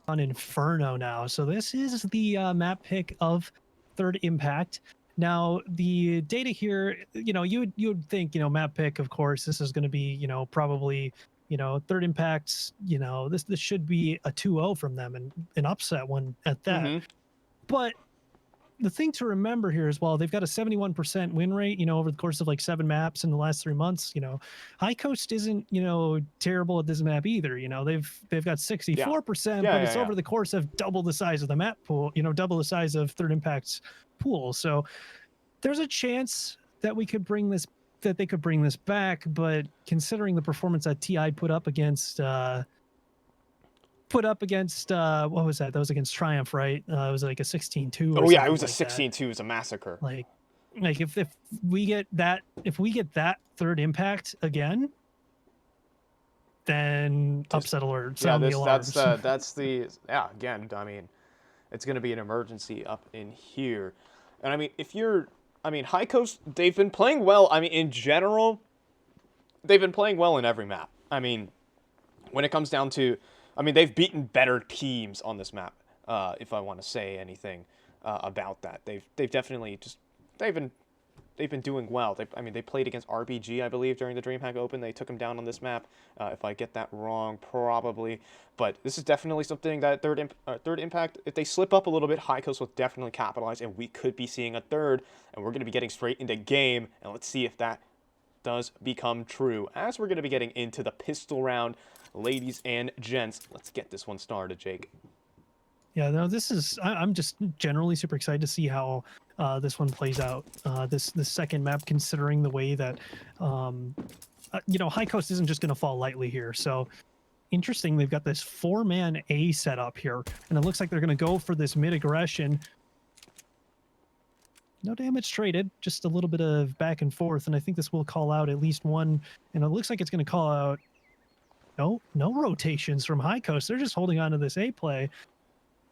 on Inferno now. So this is the map pick of Third Impact. Now the data here, you would think, map pick, of course, this is going to be, probably, Third Impact's, this should be a 2-0 from them and an upset one at that. But the thing to remember here as well, they've got a 71% win rate, over the course of like 7 maps in the last 3 months. High Coast isn't, terrible at this map either. They've got 64%, but it's over the course of double the size of the map pool, double the size of Third Impact's pool. So there's a chance that they could bring this back, but considering the performance that TI put up against what was that? That was against Triumph, right? It was like a 16-2. Oh yeah, it was a 16-2. It was a massacre. Like if we get that Third Impact again, then upset alert. Sound the alarms. Again, I mean, it's going to be an emergency up in here. And I mean, High Coast, they've been playing well. I mean, in general, they've been playing well in every map. I mean, when it comes down to, they've beaten better teams on this map. If I want to say anything about that, they've definitely they've been doing well. They played against RBG, I believe, during the DreamHack Open. They took them down on this map. If I get that wrong, probably. But this is definitely something that Third Impact, if they slip up a little bit, High Coast will definitely capitalize, and we could be seeing a third, and we're going to be getting straight into game, and let's see if that does become true. As we're going to be getting into the pistol round, ladies and gents, let's get this one started, Jake. Yeah, no, I'm just generally super excited to see how this one plays out. This second map, considering the way that, High Coast isn't just going to fall lightly here. So interesting, they've got this 4-man A set up here, and it looks like they're going to go for this mid aggression. No damage traded, just a little bit of back and forth, and I think this will call out at least one, and it looks like it's going to call out no rotations from High Coast. They're just holding on to this A play.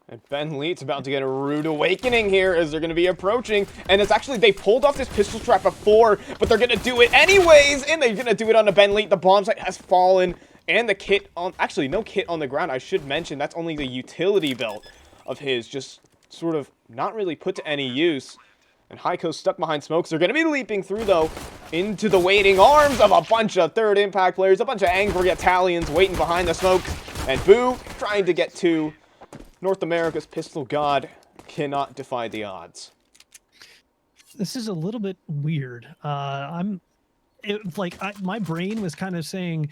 And Ben Lee's about to get a rude awakening here as they're going to be approaching. And it's actually, they pulled off this pistol trap before, but they're going to do it anyways. And they're going to do it on the Ben Lee. The bomb site has fallen. And the kit on, actually no kit on the ground. I should mention that's only the utility belt of his, just sort of not really put to any use. And High Coast stuck behind smokes. They're going to be leaping through, though, into the waiting arms of a bunch of Third Impact players. A bunch of angry Italians waiting behind the smokes. And Boo trying to get to North America's pistol god cannot defy the odds. This is a little bit weird. My brain was kind of saying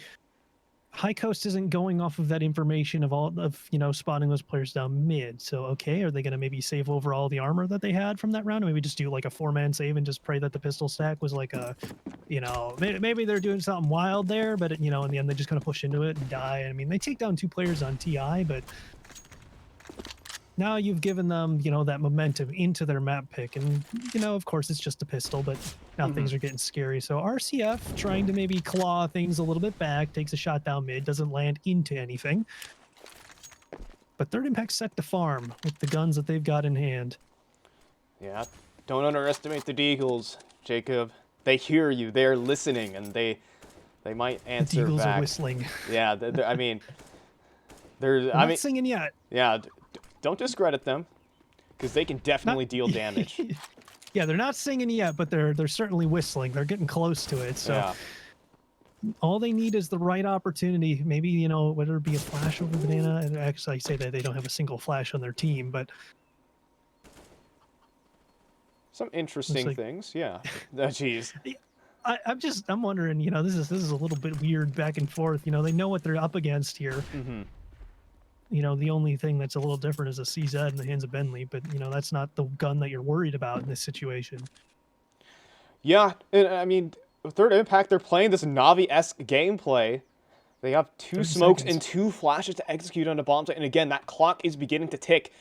High Coast isn't going off of that information of spotting those players down mid. So okay, are they going to maybe save over all the armor that they had from that round? Or maybe just do like a 4-man save and just pray that the pistol stack was like a, maybe they're doing something wild there, but in the end they just kind of push into it and die. I mean, they take down 2 players on TI, but now you've given them, that momentum into their map pick. And, of course, it's just a pistol, but now things are getting scary. So RCF trying to maybe claw things a little bit back, takes a shot down mid, doesn't land into anything. But Third Impact set to farm with the guns that they've got in hand. Yeah, don't underestimate the Deagles, Jacob. They hear you, they're listening, and they might answer the Deagles back. Are whistling. Yeah, they're not singing yet. Yeah. Don't discredit them, because they can definitely deal damage. Yeah, they're not singing yet, but they're certainly whistling. They're getting close to it. So all they need is the right opportunity. Maybe, whether it be a flash over banana. And actually, I say that they don't have a single flash on their team, but some interesting things. Yeah. Jeez. I'm wondering. This is a little bit weird back and forth. They know what they're up against here. The only thing that's a little different is a CZ in the hands of Bentley, but, that's not the gun that you're worried about in this situation. Yeah, and Third Impact, they're playing this Navi-esque gameplay. They have 2 smokes and 2 flashes to execute on the bomb site, and again, that clock is beginning to tick.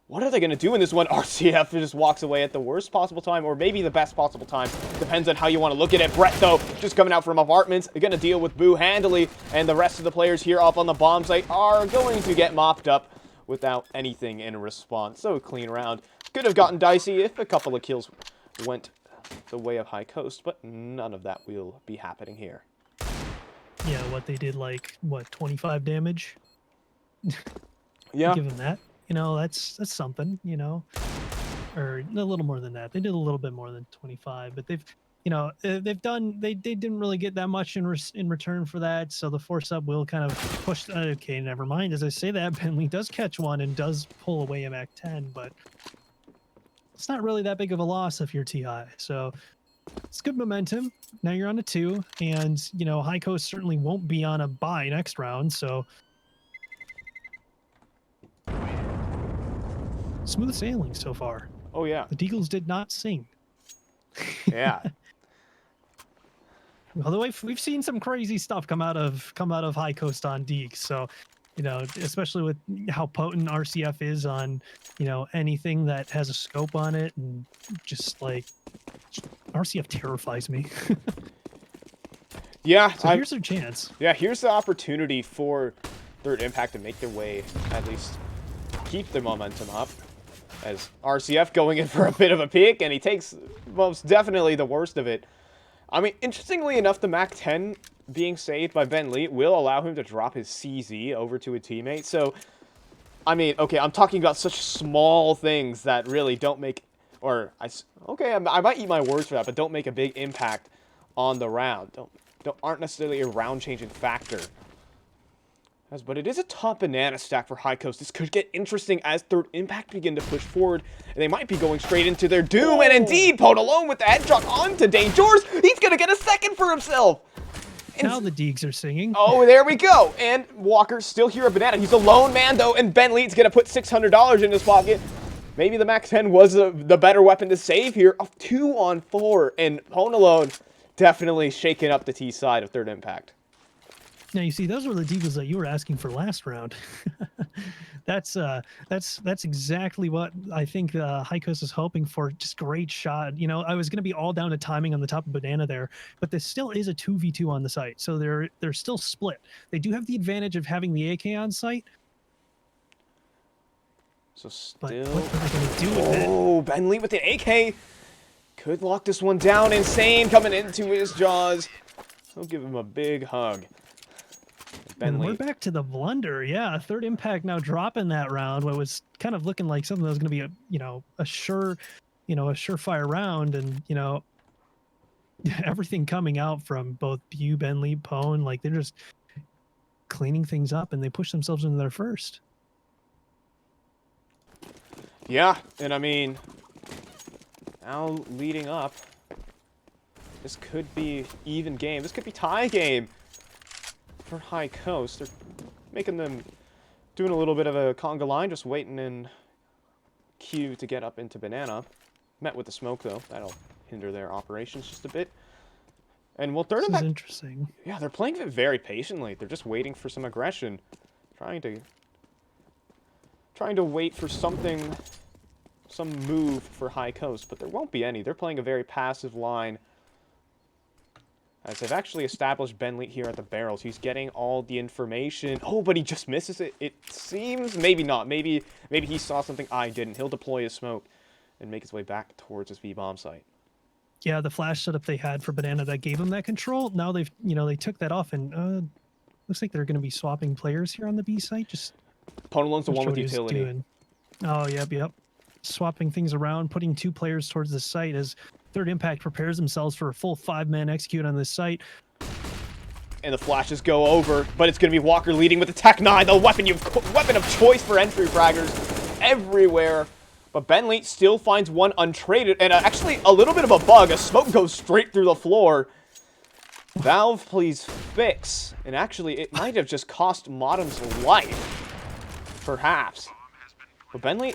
What are they going to do in this one? RCF just walks away at the worst possible time, or maybe the best possible time. Depends on how you want to look at it. Brett, though, just coming out from apartments. They're going to deal with Boo handily, and the rest of the players here up on the bomb site are going to get mopped up without anything in response. So, clean round. Could have gotten dicey if a couple of kills went the way of High Coast, but none of that will be happening here. Yeah, what they did, 25 damage? Yeah. Give them that. You know, that's something. You know, or a little more than that. They did a little bit more than 25, but they've, you know, they've done. They didn't really get that much in return for that. So the force up will kind of push. Okay, never mind. As I say that, Bentley does catch one and does pull away a Mac 10, but it's not really that big of a loss if you're TI. So it's good momentum. Now you're on a 2, and you know High Coast certainly won't be on a bye next round. So smooth sailing so far. Oh yeah. The Deagles did not sing. Yeah. Although we've seen some crazy stuff come out of High Coast on Deeks, so you know, especially with how potent RCF is on, you know, anything that has a scope on it, and just like RCF terrifies me. Yeah. So here's their chance. Yeah, here's the opportunity for Third Impact to make their way, at least keep the momentum up. As RCF going in for a bit of a peek, and he takes most definitely the worst of it. I mean, interestingly enough, the Mac 10 being saved by Ben Lee will allow him to drop his CZ over to a teammate. So, I mean, okay, I'm talking about such small things that really don't make, or, I might eat my words for that, but don't make a big impact on the round. Aren't necessarily a round-changing factor. But it is a top banana stack for High Coast. This could get interesting as Third Impact begin to push forward, and they might be going straight into their doom. And indeed, Pwn alone with the headshot onto Dangers. He's gonna get a second for himself. And now the Deegs are singing. Oh, there we go. And Walker's still here at banana. He's a lone man though, and Ben Lee's gonna put $600 in his pocket. Maybe the Mac 10 was the better weapon to save here. A 2-on-4, and Pwn alone definitely shaking up the T side of Third Impact. Now you see, those were the Deagles that you were asking for last round. That's exactly what I think High Coast is hoping for. Just great shot. You know, I was going to be all down to timing on the top of banana there, but this still is a 2v2 on the site, so they're still split. They do have the advantage of having the AK on site. So still, but what are they going to do with it? Oh, Ben Lee with the AK could lock this one down. Insane coming into his jaws. He'll give him a big hug. And we're back to the blunder. Yeah, Third Impact now dropping that round. What was kind of looking like something that was going to be a surefire round, and you know, everything coming out from both Bu, Ben Lee, Pwn, like they're just cleaning things up, and they push themselves into their first. Yeah, and I mean, now leading up, this could be even game. This could be tie game for High Coast. They're making them, doing a little bit of a conga line, just waiting in queue to get up into banana. Met with the smoke though. That'll hinder their operations just a bit. And well, Third Impact, is interesting. Yeah, they're playing it very patiently. They're just waiting for some aggression, trying to wait for something, some move for High Coast, but there won't be any. They're playing a very passive line. As they've actually established Ben Lee here at the barrels. He's getting all the information. Oh, but he just misses it. It seems, maybe not. Maybe he saw something I didn't. He'll deploy his smoke and make his way back towards his V-bomb site. Yeah, the flash setup they had for banana that gave them that control. Now they took that off, and looks like they're going to be swapping players here on the B site. Just Pwn alone's the one with utility. Doing. Oh, yep. Swapping things around, putting 2 players towards the site as Third Impact prepares themselves for a full 5-man execute on this site. And the flashes go over, but it's going to be Walker leading with the Tech 9, the weapon of choice for entry fraggers everywhere. But Ben Lee still finds one untraded, and actually a little bit of a bug. A smoke goes straight through the floor. Valve, please fix. And actually, it might have just cost Modem's life, perhaps. But Ben Lee,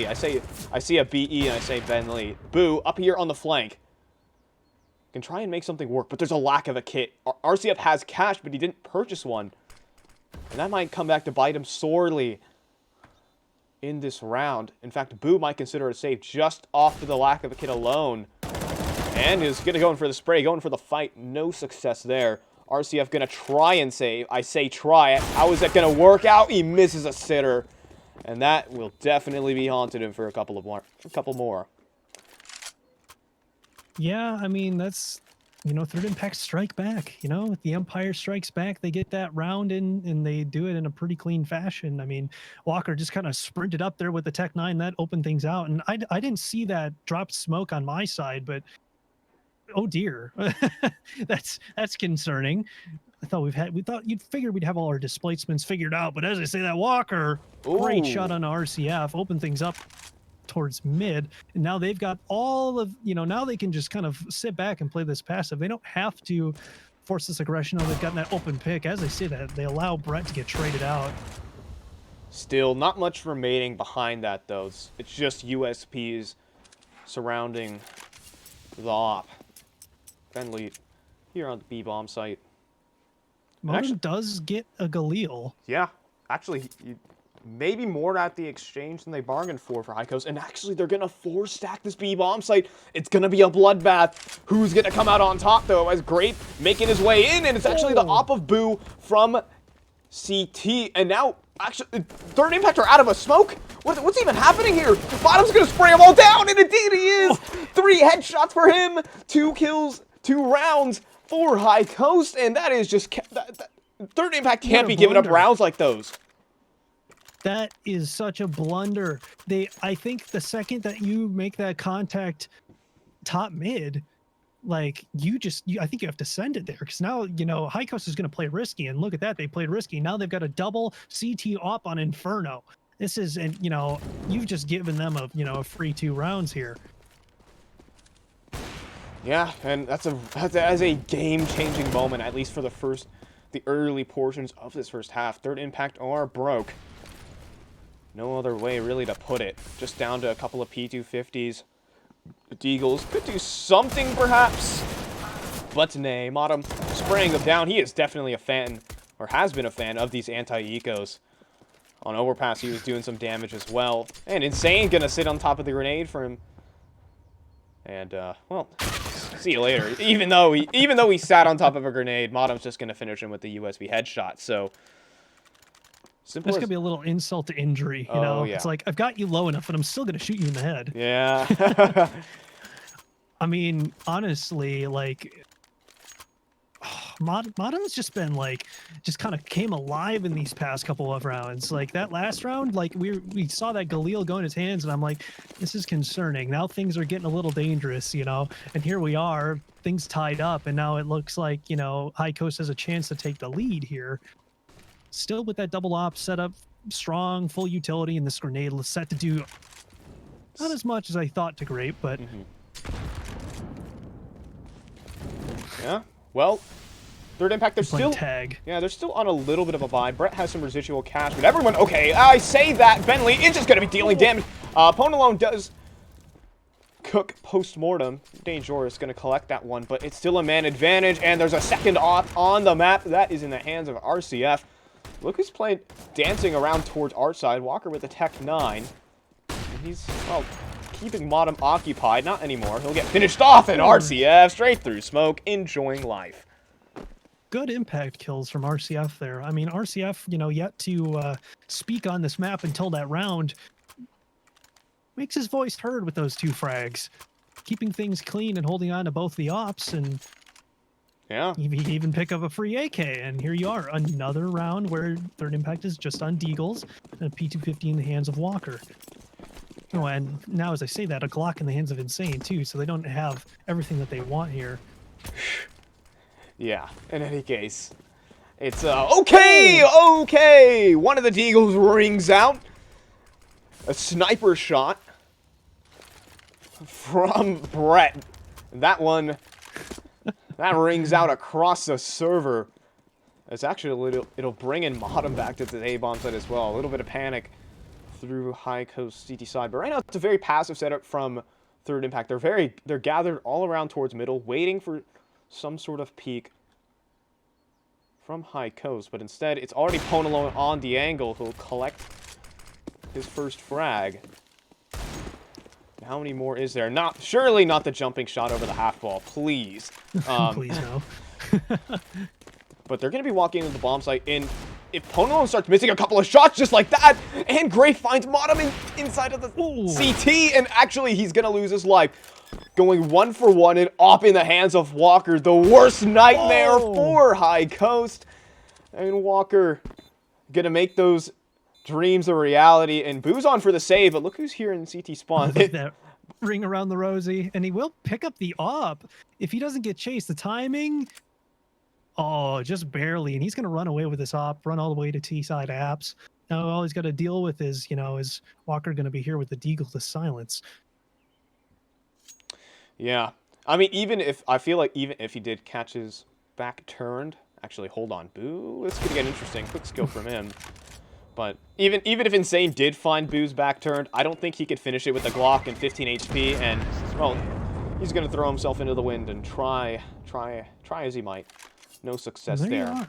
I see a BE and I say Ben Lee. Bu, up here on the flank. Can try and make something work, but there's a lack of a kit. RCF has cash, but he didn't purchase one. And that might come back to bite him sorely in this round. In fact, Bu might consider a save just off of the lack of a kit alone. And is going to go in for the spray, going for the fight. No success there. RCF going to try and save. I say try. How is that going to work out? He misses a sitter. And that will definitely be haunted him for a couple more. Yeah, I mean, that's Third Impact strike back. If the Empire strikes back, they get that round in, and they do it in a pretty clean fashion. I mean, Walker just kind of sprinted up there with the Tech 9. That opened things out. And I didn't see that drop smoke on my side, but oh dear. that's concerning. We thought you'd figured we'd have all our displacements figured out, but as I say, that Walker, great shot on RCF, opened things up towards mid, and now they've got all of, now they can just kind of sit back and play this passive. They don't have to force this aggression. They've gotten that open pick. As I say that, they allow Brett to get traded out. Still not much remaining behind that, though. It's just USPs surrounding the op. Bentley here on the B-bomb site. Modem does get a Galil. Yeah, actually, maybe more at the exchange than they bargained for High Coast. And actually, they're going to four-stack this B-bomb site. It's going to be a bloodbath. Who's going to come out on top, though, as Grape making his way in. And it's actually the op of Boo from CT. And now, actually, Third Impact are out of a smoke. What's even happening here? Bottom's going to spray them all down, and indeed he is. 3 headshots for him. 2 kills, 2 rounds for High Coast. And that is just... Third Impact can't be giving up rounds like those. That is such a blunder. I think the second that you make that contact top mid, like I think you have to send it there, because now, High Coast is going to play risky, and look at that. They played risky. Now they've got a double CT op on Inferno. This is, and you've just given them a free 2 rounds here. Yeah, and that's a game-changing moment, at least for the early portions of this first half. Third Impact are broke. No other way really to put it. Just down to a couple of P250s. The Deagles could do something perhaps, but nay. Modem spraying them down. He is definitely a fan, or has been a fan, of these anti-ecos. On overpass, he was doing some damage as well. And Insane gonna sit on top of the grenade for him. And well, see you later. Even though he sat on top of a grenade, Modem's just gonna finish him with the USB headshot. So simple. This could be a little insult to injury, you know? Yeah. It's like, I've got you low enough, and I'm still going to shoot you in the head. Yeah. I mean, honestly, like, Modem's just been, like, just kind of came alive in these past couple of rounds. Like, that last round, like, we saw that Galil go in his hands, and I'm like, this is concerning. Now things are getting a little dangerous, and here we are, things tied up, and now it looks like, High Coast has a chance to take the lead here. Still with that double op setup, strong, full utility, and this grenade set to do not as much as I thought to Grape, but... Yeah, well, Third Impact, they're still... tag. Yeah, they're still on a little bit of a buy. Brett has some residual cash, but everyone... Okay, I say that. Bentley is just going to be dealing damage. Ponalone does cook post-mortem. Dangerous is going to collect that one, but it's still a man advantage, and there's a second off on the map. That is in the hands of RCF. Look who's dancing around towards our side. Walker with the Tech 9. And he's, well, keeping Modem occupied. Not anymore. He'll get finished off, and RCF straight through smoke, enjoying life. Good impact kills from RCF there. I mean, RCF, yet to speak on this map until that round, makes his voice heard with those 2 frags. Keeping things clean and holding on to both the ops, and... Yeah. He even pick up a free AK, and here you are. Another round where Third Impact is just on Deagles, and a P250 in the hands of Walker. Oh, and now as I say that, a Glock in the hands of Insane, too, so they don't have everything that they want here. Yeah, in any case. It's, okay! One of the Deagles rings out. A sniper shot from Brett. That one... That rings out across the server. It's actually it'll bring in Modem back to the A-bomb side as well. A little bit of panic through High Coast CT side. But right now it's a very passive setup from Third Impact. They're gathered all around towards middle, waiting for some sort of peek from High Coast. But instead, it's already Ponalone on the angle who'll collect his first frag. How many more is there? Surely not the jumping shot over the half wall, please. Please no. But they're going to be walking into the bomb site, and if Ponalone starts missing a couple of shots just like that, and Gray finds Modem inside of the CT, and actually he's going to lose his life. going 1-for-1 and op in the hands of Walker. The worst nightmare for High Coast. And Walker gonna make those dreams a reality. And Boo's on for the save, but look who's here in CT spawn. That ring around the rosy, and he will pick up the op if he doesn't get chased. The timing, oh, just barely, and he's gonna run away with this op, run all the way to T-side apps. Now all he's got to deal with is, is Walker gonna be here with the Deagle to silence. Yeah, I mean, even if he did catch his back turned, actually, hold on, Boo, it's gonna get interesting. Quick skill from him. But even if Insane did find Boo's back turned, I don't think he could finish it with a Glock and 15 HP. And well, he's gonna throw himself into the wind and try as he might. No success there.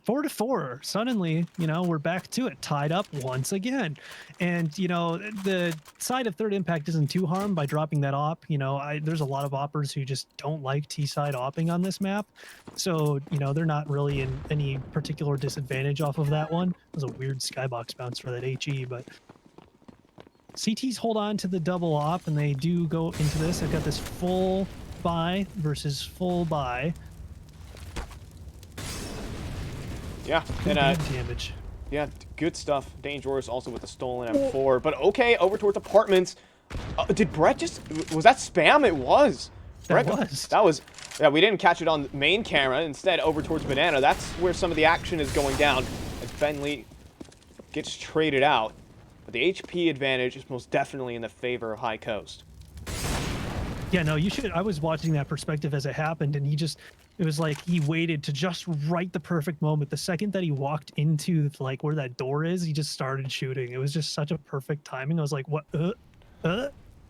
4-4. Suddenly, we're back to it, tied up once again. And the side of third impact isn't too harmed by dropping that op. There's a lot of oppers who just don't like T-side opping on this map, so they're not really in any particular disadvantage off of that one. It was a weird skybox bounce for that HE, but CTs hold on to the double op, and they do go into this. They've got this full buy versus full buy. Yeah, and damage. Yeah, good stuff. Dangerous also with the stolen M4. But okay, over towards apartments. Did Brett just... Was that spam? It was. That was. Yeah, we didn't catch it on main camera. Instead, over towards Banana. That's where some of the action is going down. As Bentley gets traded out. But the HP advantage is most definitely in the favor of High Coast. Yeah, no, you should... I was watching that perspective as it happened, and it was like he waited to just right the perfect moment. The second that he walked into like where that door is, he just started shooting. It was just such a perfect timing. I was like, what?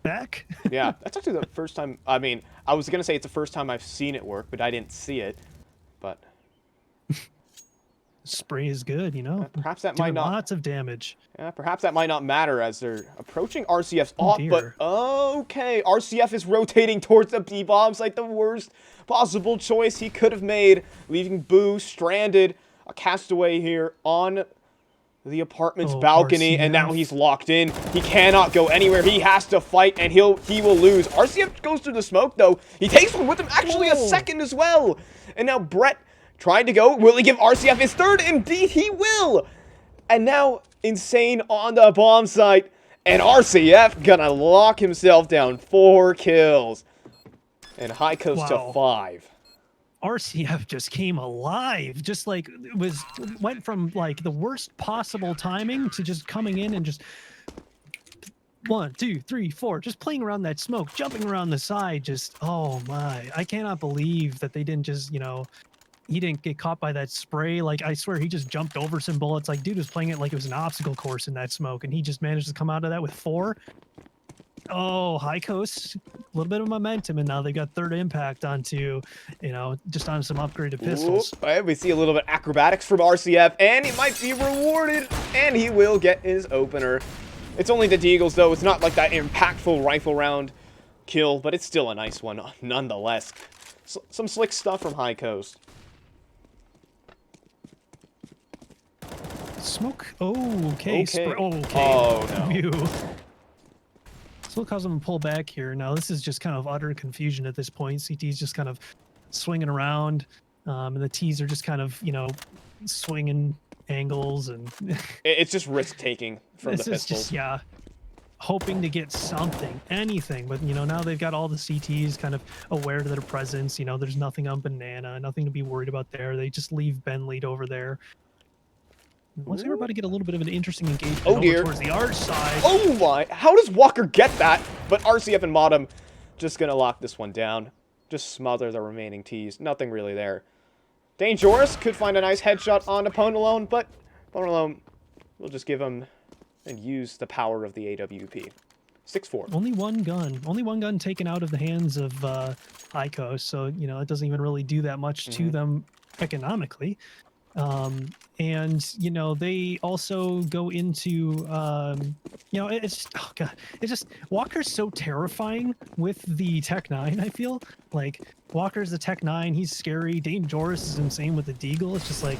Back? Yeah, that's actually the first time. I mean, I was gonna say it's the first time I've seen it work, but I didn't see it. But spray is good, Perhaps that might not. Lots of damage. Yeah, perhaps that might not matter as they're approaching RCF's op. But okay, RCF is rotating towards the B-bomb site. The worst possible choice he could have made, leaving Boo stranded, a castaway here on the apartment's balcony, and now he's locked in. He cannot go anywhere. He has to fight, and he will lose. RCF goes through the smoke, though. He takes one with him, actually a second as well. And now Brett trying to go. Will he give RCF his third? Indeed, he will. And now Insane on the bomb site, and RCF gonna lock himself down. 4 kills. And High Coast to 5. RCF just came alive. Just like went from like the worst possible timing to just coming in and just 1, 2, 3, 4, just playing around that smoke, jumping around the side. Just, oh my, I cannot believe that they didn't just, he didn't get caught by that spray. Like, I swear he just jumped over some bullets. Like, dude was playing it like it was an obstacle course in that smoke, and he just managed to come out of that with 4. Oh, High Coast, a little bit of momentum, and now they got third impact onto, just on some upgraded pistols. Ooh, we see a little bit acrobatics from RCF, and he might be rewarded, and he will get his opener. It's only the Deagles, though. It's not like that impactful rifle round kill, but it's still a nice one nonetheless. Some slick stuff from High Coast. Smoke. Oh, okay. Okay. Oh, no. So it'll cause them to pull back here. Now, this is just kind of utter confusion at this point. CT's just kind of swinging around, and the T's are just kind of, swinging angles. And it's just risk-taking from the pistols. Just, yeah, hoping to get something, anything. But, now they've got all the CTs kind of aware of their presence. There's nothing on Banana, nothing to be worried about there. They just leave Ben lead over there. Looks like we're about to get a little bit of an interesting engagement over towards the arch side. Oh my! How does Walker get that? But RCF and Modem just gonna lock this one down. Just smother the remaining T's. Nothing really there. Dangerous could find a nice headshot on Ponalone, but Ponalone will just give him and use the power of the AWP. 6-4. Only one gun taken out of the hands of High Coast, so it doesn't even really do that much to them economically. And they also go into it's just Walker's so terrifying with the Tech 9. I feel like Walker's the Tech 9. He's scary. Dangerous is insane with the Deagle. It's just like,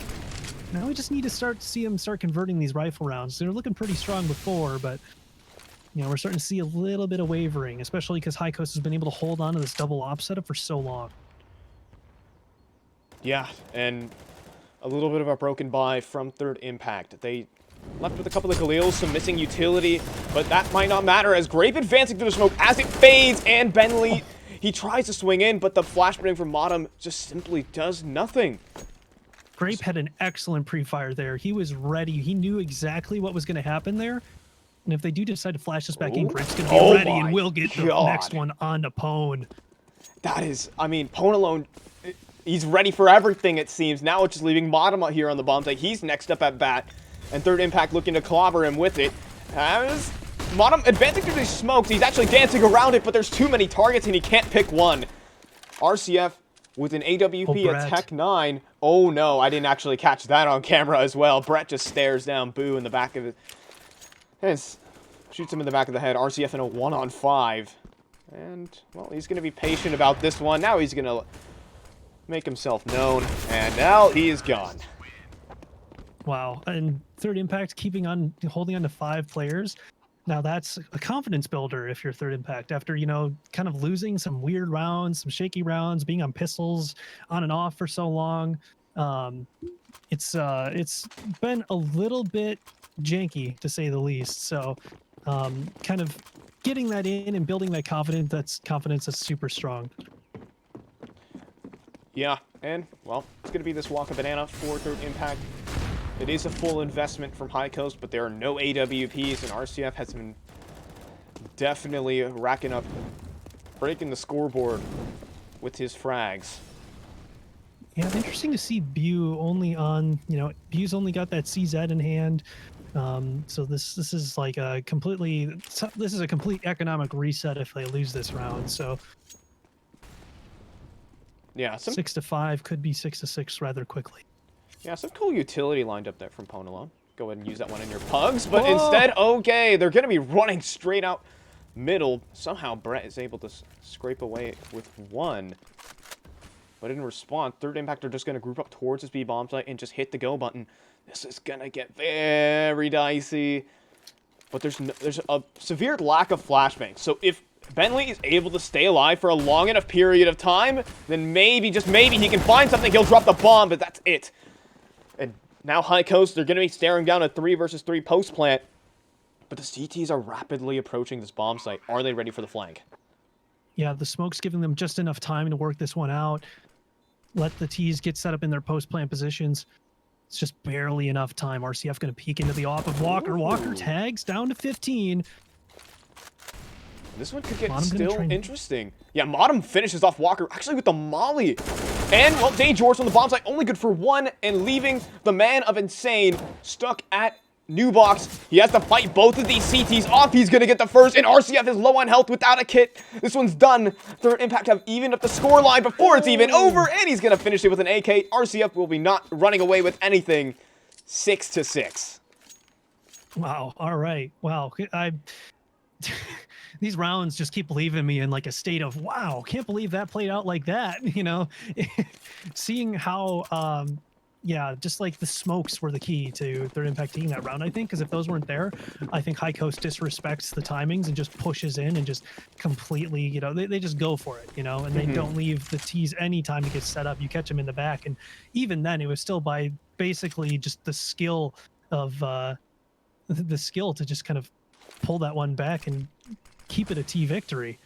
now we just need to see him start converting these rifle rounds. They're looking pretty strong before, but You know, we're starting to see a little bit of wavering, especially because High Coast has been able to hold on to this double op setup for so long. Yeah, and a little bit of a broken buy from Third Impact. They left with a couple of Galils, some missing utility, but that might not matter as Grape advancing through the smoke as it fades, and Bentley, he tries to swing in, but the flashbang from Modem just simply does nothing. Grape had an excellent pre-fire there. He was ready. He knew exactly what was going to happen there. And if they do decide to flash this back in, Grape's going to be ready and will get the next one on to Pwn. That is, I mean, Pwn alone, he's ready for everything, it seems. Now it's just leaving Modem out here on the bomb site. He's next up at bat. And Third Impact looking to clobber him with it. As Modem advancing through these smokes, he's actually dancing around it, but there's too many targets and he can't pick one. RCF with an AWP at Tech 9. Oh no, I didn't actually catch that on camera as well. Brett just stares down Boo in the back of it. And shoots him in the back of the head. RCF in a 1-on-5. And, well, he's going to be patient about this one. Now he's going to make himself known. And now he is gone. Wow. And Third Impact holding on to 5 players. Now that's a confidence builder if you're Third Impact. After, you know, kind of losing some weird rounds, some shaky rounds, being on pistols on and off for so long. It's been a little bit janky, to say the least. So kind of getting that in and building that confidence that's super strong. Yeah, and, well, it's going to be this walk of banana for Third Impact. It is a full investment from High Coast, but there are no AWPs, and RCF has been definitely racking up, breaking the scoreboard with his frags. Yeah, interesting to see Bew only on, you know, Bew's only got that CZ in hand. So this is like a complete economic reset if they lose this round. So yeah, 6-5 could be 6-6 rather quickly. Yeah, some cool utility lined up there from Ponalone. Go ahead and use that one in your pugs, but instead, okay, they're going to be running straight out middle. Somehow Brett is able to scrape away with one. But in response, Third Impact are just going to group up towards this B-bomb site and just hit the go button. This is going to get very dicey. But there's a severe lack of flashbangs. So if Bentley is able to stay alive for a long enough period of time, then maybe, just maybe, he can find something. He'll drop the bomb, but that's it. And now High Coast, they're going to be staring down a 3 versus 3 post plant. But the CTs are rapidly approaching this bomb site. Are they ready for the flank? Yeah, the smoke's giving them just enough time to work this one out. Let the T's get set up in their post plant positions. It's just barely enough time. RCF going to peek into the off of Walker. Ooh. Walker tags down to 15. This one could get still interesting. Yeah, Modem finishes off Walker actually with the molly. And, well, Dangerous on the bomb site, only good for 1, and leaving the man of Insane stuck at New Box. He has to fight both of these CTs off. He's going to get the first, and RCF is low on health without a kit. This one's done. Third Impact have evened up the score line before it's even over, and he's going to finish it with an AK. RCF will be not running away with anything. 6-6. Wow. All right. Wow. These rounds just keep leaving me in like a state of, wow, can't believe that played out like that. You know, seeing how, yeah, just like the smokes were the key to Third Impact taking that round, I think, because if those weren't there, I think High Coast disrespects the timings and just pushes in and just completely, you know, they just go for it, you know, and they don't leave the T's any time to get set up. You catch them in the back. And even then, it was still by basically just the skill of, the skill to just kind of pull that one back and keep it a T victory.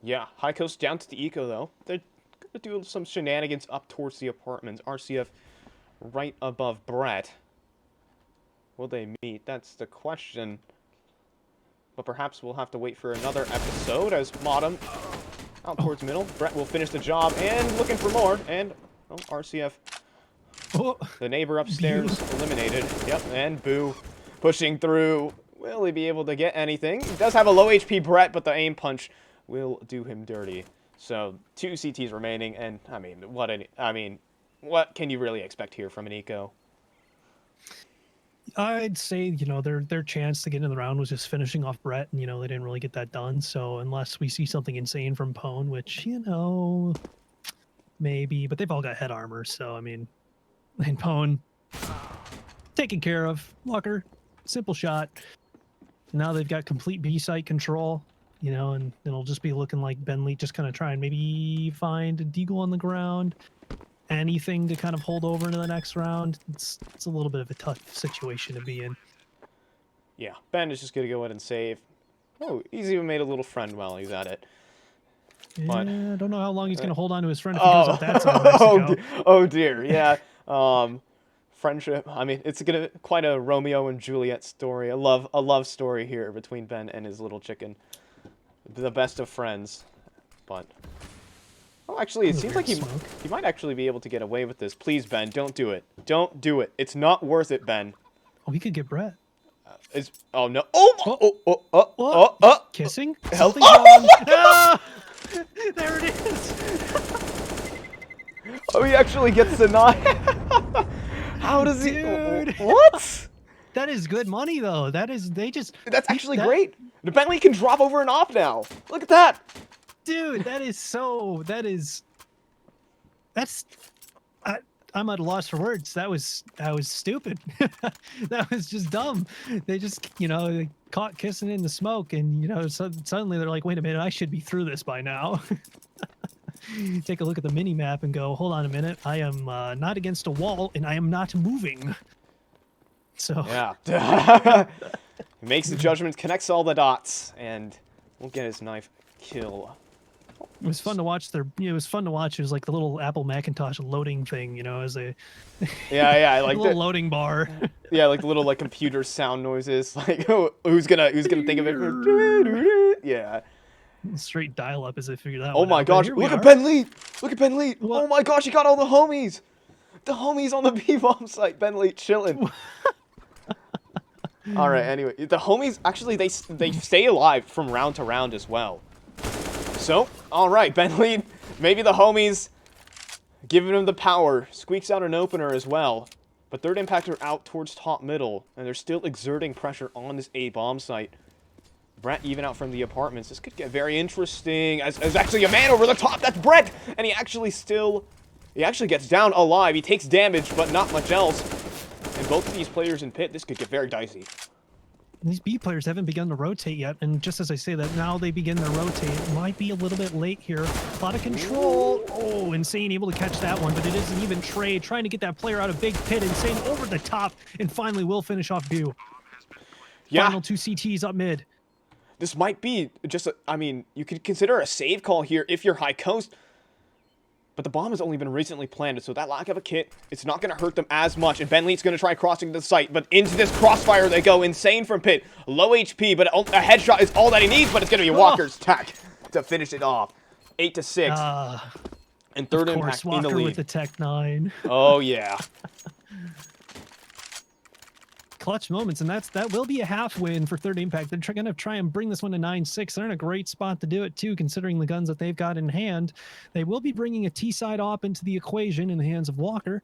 Yeah, High Coast down to the eco, though. They're going to do some shenanigans up towards the apartments. RCF right above Brett. Will they meet? That's the question. But perhaps we'll have to wait for another episode as Modem out towards middle. Brett will finish the job and looking for more. And RCF, the neighbor upstairs, eliminated. Yep, and Boo pushing through. Will he be able to get anything? He does have a low HP Brett, but the aim punch will do him dirty. So 2 CTs remaining, and I mean, what can you really expect here from an eco? I'd say, you know, their chance to get in the round was just finishing off Brett, and, you know, they didn't really get that done. So unless we see something insane from Pwn, which, you know, maybe, but they've all got head armor. So, I mean, and Pwn taken care of. Walker, simple shot. Now they've got complete B site control, you know, and it'll just be looking like Bentley just kind of try and maybe find a deagle on the ground, anything to kind of hold over into the next round. It's a little bit of a tough situation to be in. Yeah, Ben is just going to go ahead and save. Oh, he's even made a little friend while he's at it. Yeah, But, I don't know how long he's going to hold on to his friend if he goes up that side of Mexico. Oh dear, yeah. Friendship. I mean, it's gonna quite a Romeo and Juliet story. A love story here between Ben and his little chicken. The best of friends. But oh, actually, it seems like he might actually be able to get away with this. Please, Ben, don't do it. Don't do it. It's not worth it, Ben. Oh, he could get Brett. Oh no! Oh! Kissing? Help! Ah! There it is. Oh, he actually gets the knife. How does he? Dude. What? That is good money, though. That's actually great. The Bentley can drop over an op now. Look at that. Dude, I'm at a loss for words. That was stupid. That was just dumb. They just, you know, they caught kissing in the smoke, and, you know, suddenly they're like, wait a minute, I should be through this by now. Take a look at the mini map and go, hold on a minute, I am not against a wall, and I am not moving. So yeah, he makes the judgment, connects all the dots, and won't get his knife kill. It was fun to watch it was fun to watch. It was like the little Apple Macintosh loading thing, you know, as a yeah, like a little loading bar. Yeah, like the little like computer sound noises. Like who's gonna think of it? Yeah. Straight dial up as they figured that Oh one my out. gosh! Look at Ben Lee! Look at Ben Lee! What? Oh my gosh! He got all the homies. The homies on the B-bomb site. Ben Lee chilling. All right. Anyway, the homies actually they stay alive from round to round as well. So, all right, Ben Lee, maybe the homies giving him the power, squeaks out an opener as well. But third impact are out towards top middle, and they're still exerting pressure on this A-bomb site. Brett even out from the apartments. This could get very interesting. As actually a man over the top, that's Brett! And he actually gets down alive. He takes damage, but not much else. And both of these players in pit, this could get very dicey. These B players haven't begun to rotate yet, and just as I say that, now they begin to rotate. It might be a little bit late here. A lot of control. Oh, Insane able to catch that one, but it is an even trade. Trying to get that player out of big pit. Insane over the top, and finally will finish off Bu. Yeah. Final 2 CTs up mid. This might be just I mean, you could consider a save call here if you're High Coast. But the bomb has only been recently planted, so that lack of a kit, it's not going to hurt them as much. And Ben Lee's going to try crossing the site, but into this crossfire they go. Insane from pit. Low HP, but a headshot is all that he needs, but it's going to be Walker's tech to finish it off. 8-6. And third impact Walker in the lead. with the Tech 9. Oh, yeah. Clutch moments, and that will be a half win for third impact. They're going to try and bring this one to 9-6. They're in a great spot to do it too, considering the guns that they've got in hand. They will be bringing a T-side op into the equation in the hands of Walker,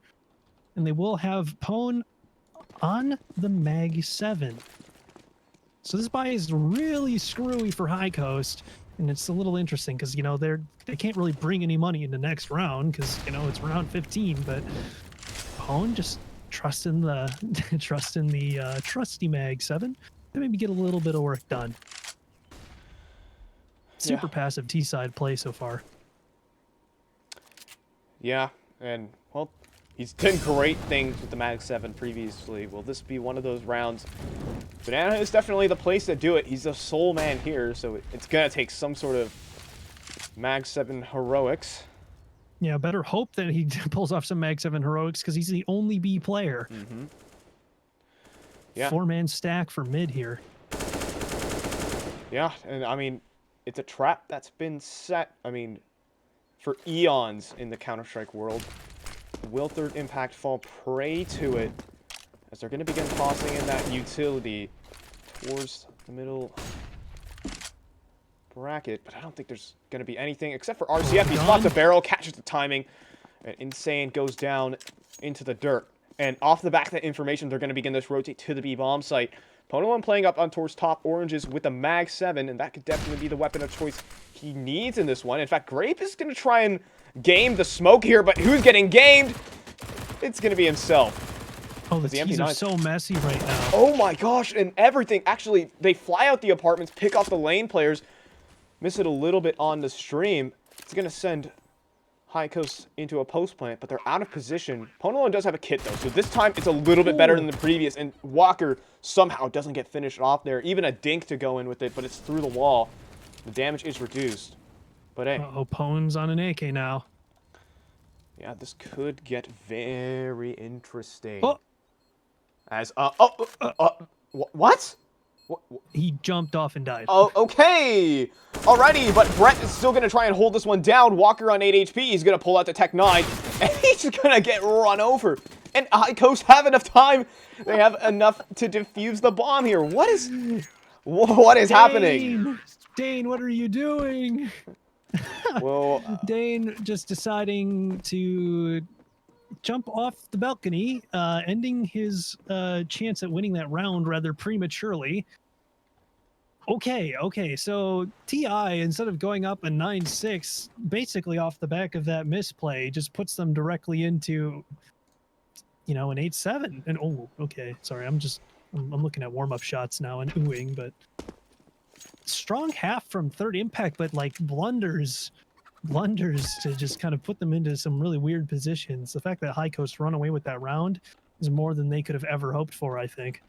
and they will have Pone on the Mag 7. So this buy is really screwy for High Coast, and it's a little interesting because, you know, they can't really bring any money in the next round because, you know, it's round 15, but Pone just trust in the trusty Mag 7 to maybe get a little bit of work done. Super passive T-side play so far. Yeah, and well, he's done great things with the Mag 7 previously. Will this be one of those rounds? Banana is definitely the place to do it. He's the sole man here, so it's gonna take some sort of Mag 7 heroics. Yeah, better hope that he pulls off some Mag 7 heroics because he's the only B player. Mm-hmm. Yeah. 4-man stack for mid here. Yeah, and I mean, it's a trap that's been set, I mean, for eons in the Counter-Strike world. Will third impact fall prey to it as they're going to begin tossing in that utility towards the middle bracket, but I don't think there's going to be anything except for RCF. He spots a barrel, catches the timing, and Insane goes down into the dirt. And off the back of that information, they're going to begin this rotate to the B-bomb site. Pono playing up on towards top oranges with the Mag 7, and that could definitely be the weapon of choice he needs in this one. In fact, Grape is going to try and game the smoke here, but who's getting gamed? It's going to be himself. Oh, the As the tees are MP9s. so messy right now. Oh my gosh, and everything. Actually, they fly out the apartments, pick off the lane players, miss it a little bit on the stream. It's going to send High Coast into a post plant, but they're out of position. Ponalone does have a kit, though, so this time it's a little bit better than the previous, and Walker somehow doesn't get finished off there. Even a dink to go in with it, but it's through the wall. The damage is reduced. But hey. Uh-oh, Pone's on an AK now. Yeah, this could get very interesting. Oh! As, what? He jumped off and died. Oh, okay. Alrighty, but Brett is still going to try and hold this one down. Walker on 8 HP. He's going to pull out the Tech 9, and he's going to get run over. And High Coast have enough time. They have enough to defuse the bomb here. What is happening? Dane, what are you doing? Well, Dane just deciding to jump off the balcony, ending his chance at winning that round rather prematurely. Okay, so TI, instead of going up a 9-6, basically off the back of that misplay, just puts them directly into, an 8-7. And oh, okay, sorry, I'm looking at warm-up shots now and oohing, but strong half from third impact, but like blunders to just kind of put them into some really weird positions. The fact that High Coast run away with that round is more than they could have ever hoped for, I think.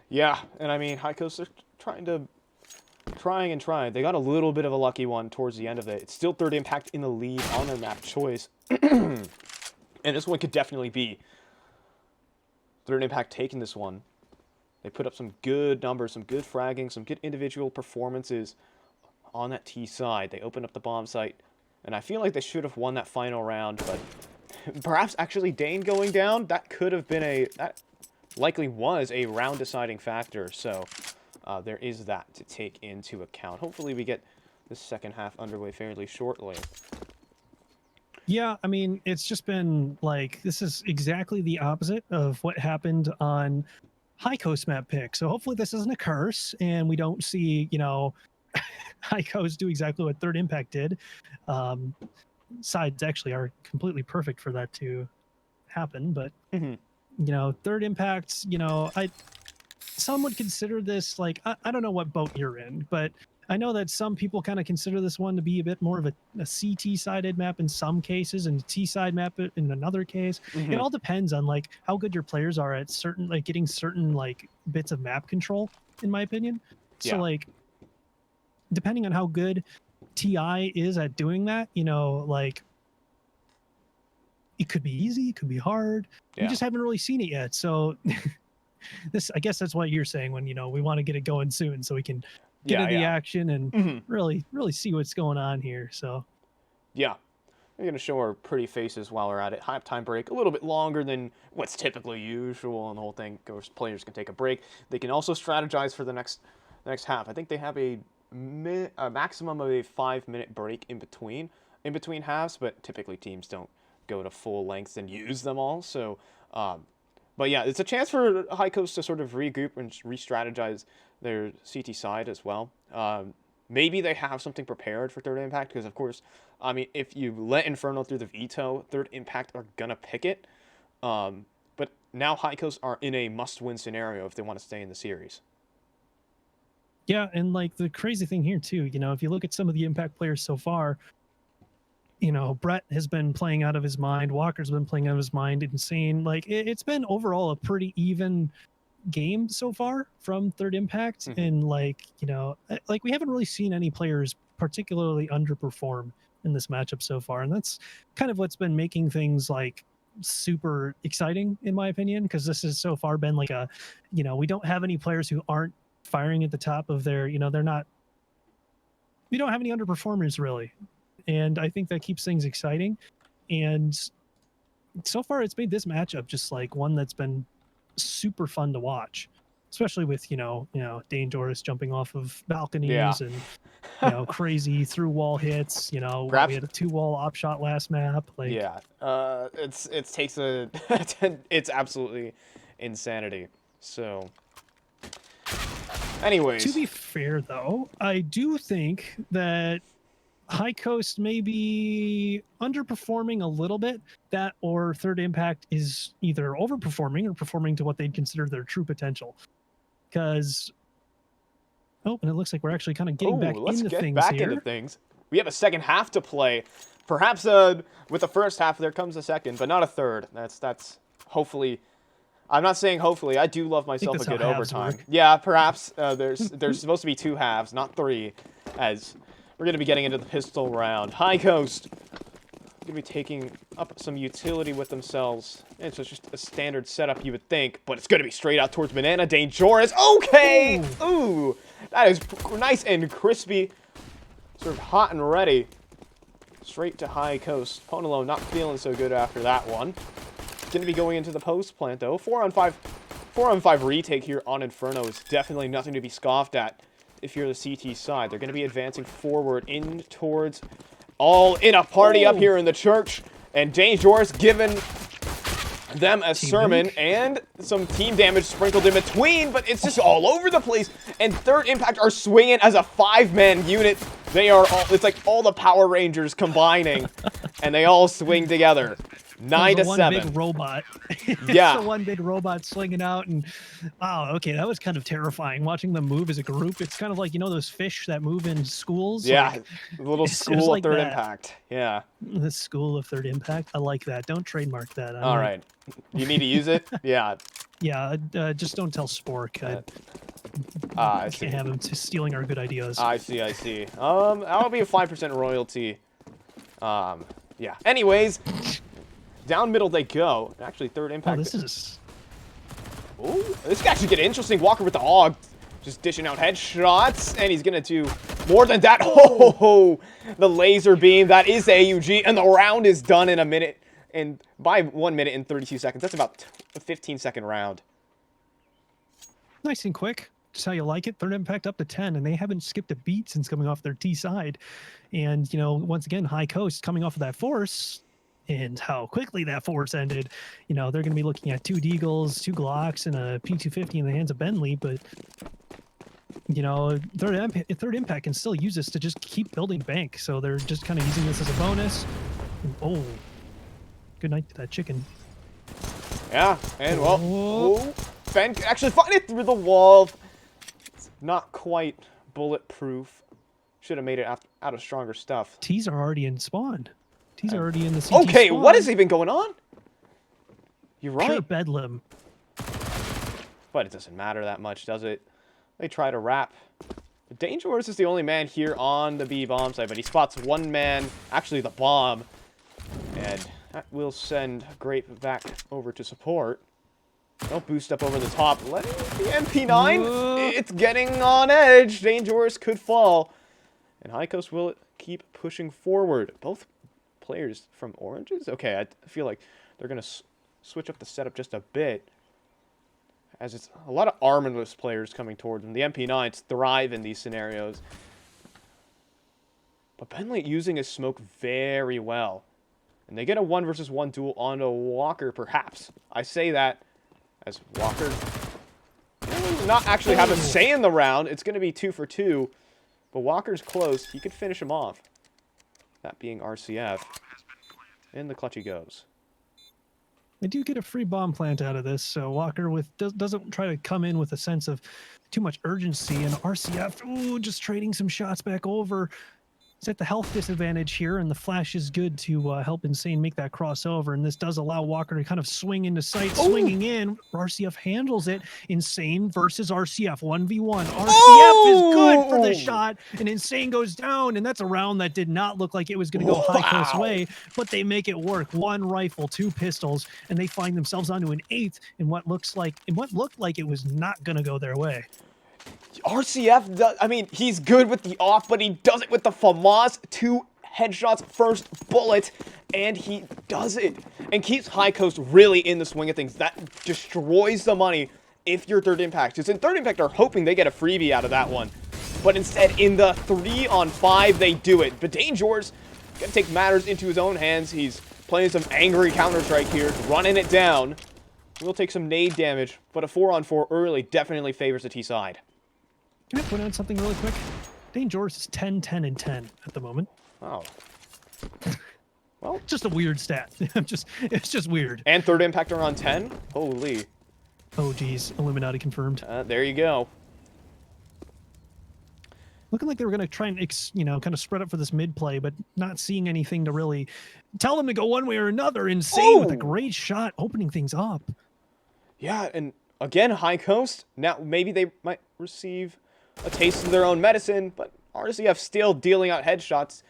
Yeah, and I mean, High Coast are trying and trying. They got a little bit of a lucky one towards the end of it. It's still third impact in the lead on their map choice. And this one could definitely be third impact taking this one. They put up some good numbers, some good fragging, some good individual performances on that T side. They opened up the bomb site, and I feel like they should have won that final round, but perhaps actually Dane going down, that could have been that likely was a round deciding factor. So there is that to take into account. Hopefully we get the second half underway fairly shortly. Yeah, I mean, it's just been like, this is exactly the opposite of what happened on High Coast map pick. So hopefully this isn't a curse and we don't see, High Coast do exactly what third impact did. Sides actually are completely perfect for that to happen, but third impact, some would consider this like, I don't know what boat you're in, but I know that some people kind of consider this one to be a bit more of a CT-sided map in some cases and a T-side map in another case. It all depends on like how good your players are at certain, like getting certain like bits of map control, in my opinion. Yeah. So like, depending on how good TI is at doing that, like it could be easy, it could be hard. Yeah. We just haven't really seen it yet. So I guess that's what you're saying when, we want to get it going soon so we can get into the action and really see what's going on here. So yeah, we're going to show our pretty faces while we're at it. Halftime break, a little bit longer than what's typically usual, and the whole thing goes, players can take a break. They can also strategize for the next half. I think they have a maximum of a 5-minute break in between halves, but typically teams don't go to full lengths and use them all. So but yeah, it's a chance for High Coast to sort of regroup and re-strategize their CT side as well. Maybe they have something prepared for third impact, because of course, I mean, if you let Inferno through the veto, third impact are gonna pick it. But now High Coast are in a must-win scenario if they want to stay in the series. Yeah, and like the crazy thing here too, if you look at some of the impact players so far, Brett has been playing out of his mind. Walker's been playing out of his mind. Insane. Like it's been overall a pretty even game so far from third impact. And like, like we haven't really seen any players particularly underperform in this matchup so far. And that's kind of what's been making things like super exciting in my opinion, because this has so far been like a, we don't have any players who aren't firing at the top of their, we don't have any underperformers really. And I think that keeps things exciting. And so far it's made this matchup just like one that's been super fun to watch, especially with, Dane Doris jumping off of balconies and, crazy through wall hits, we had a 2-wall op shot last map. Like, yeah, it takes it's absolutely insanity. So anyways, to be fair though, I do think that High Coast may be underperforming a little bit. That or Third Impact is either overperforming or performing to what they'd consider their true potential. Because, oh, and it looks like we're actually kind of getting back let's into get things back here. into things. We have a second half to play. Perhaps with the first half, there comes a second, but not a third. That's hopefully. I'm not saying hopefully. I do love myself a good overtime. Yeah, perhaps there's supposed to be 2 halves, not 3, as we're going to be getting into the pistol round. High Coast going to be taking up some utility with themselves. And so it's just a standard setup, you would think, but it's going to be straight out towards Banana. Dangerous. Okay! Ooh! That is nice and crispy. Sort of hot and ready. Straight to High Coast. Ponolo not feeling so good after that one. Going to be going into the post plant, though. 4-on-5 retake here on Inferno is definitely nothing to be scoffed at if you're the CT side. They're going to be advancing forward in towards all in a party up here in the church. And Dangerous giving them a sermon and some team damage sprinkled in between, but it's just all over the place. And Third Impact are swinging as a 5-man unit. They are all, it's like all the Power Rangers combining, and they all swing together. 9-7. One big robot. Yeah. One big robot slinging out, and wow, okay, that was kind of terrifying watching them move as a group. It's kind of like, you know, those fish that move in schools. Yeah, like, a little school of Third Impact. Yeah. The school of Third Impact. I like that. Don't trademark that. All right. You need to use it? Yeah. Yeah, just don't tell Spork. I can't have him stealing our good ideas. I see. That'll be a 5% royalty. Yeah. Anyways, down middle they go. Actually, Third Impact. Oh, this is... Ooh, this could actually get interesting. Walker with the hog. Just dishing out headshots. And he's going to do more than that. Oh, the laser beam. That is AUG. And the round is done in a minute. And by 1 minute and 32 seconds. That's about a 15-second round. Nice and quick. Just how you like it. Third Impact up to 10. And they haven't skipped a beat since coming off their T side. And, you know, once again, High Coast coming off of that force. And how quickly that force ended, you know, they're going to be looking at 2 Deagles, 2 Glocks, and a P250 in the hands of Bentley. But, you know, Third Impact can still use this to just keep building bank. So they're just kind of using this as a bonus. And, oh, good night to that chicken. Yeah, and well, Ben can actually find it through the wall. It's not quite bulletproof. Should have made it out of stronger stuff. T's are already in spawn. He's already in the CT Okay, spawn. what has even going on? You're right. Pure bedlam. But it doesn't matter that much, does it? They try to wrap. Dangerous is the only man here on the B bomb side, but he spots 1 man, actually the bomb. And that will send Grape back over to support. They'll boost up over the top. Letting the MP9, it's getting on edge. Dangerous could fall. And High Coast will keep pushing forward. Both players from Oranges? Okay, I feel like they're going to switch up the setup just a bit, as it's a lot of armorless players coming towards them. The MP9s thrive in these scenarios. But Bentley using his smoke very well. And they get a 1 versus 1 duel onto Walker, perhaps. I say that as Walker will not actually have a say in the round. It's going to be 2 for 2. But Walker's close. He could finish him off. That being RCF. In the clutch he goes. They do get a free bomb plant out of this, so Walker doesn't try to come in with a sense of too much urgency, and RCF, just trading some shots back over. It's at the health disadvantage here, and the flash is good to help Insane make that crossover, and this does allow Walker to kind of swing into sight, swinging in. RCF handles it. Insane versus RCF, 1v1. RCF is good for the shot, and Insane goes down, and that's a round that did not look like it was going to go High Coast way, but they make it work. 1 rifle, 2 pistols, and they find themselves onto an 8th in what looked like it was not going to go their way. RCF does, I mean, he's good with the off, but he does it with the FAMAS. 2 headshots, first bullet, and he does it. And keeps High Coast really in the swing of things. That destroys the money if you're Third Impact. Because in Third Impact are hoping they get a freebie out of that one. But instead, in the 3-on-5, they do it. But Dangerous gonna take matters into his own hands. He's playing some angry Counter-Strike here, running it down. We'll take some nade damage, but a 4-on-4 early definitely favors the T side. Can I point out something really quick? Dangerous is 10, 10, and 10 at the moment. Oh. Well, Just a weird stat. It's just weird. and third impact are on 10? Holy. Oh, geez. Illuminati confirmed. There you go. Looking like they were going to try and, kind of spread up for this mid play, but not seeing anything to really tell them to go one way or another. Insane with a great shot, opening things up. Yeah, and again, High Coast. Now, maybe they might receive a taste of their own medicine, but RCF still dealing out headshots.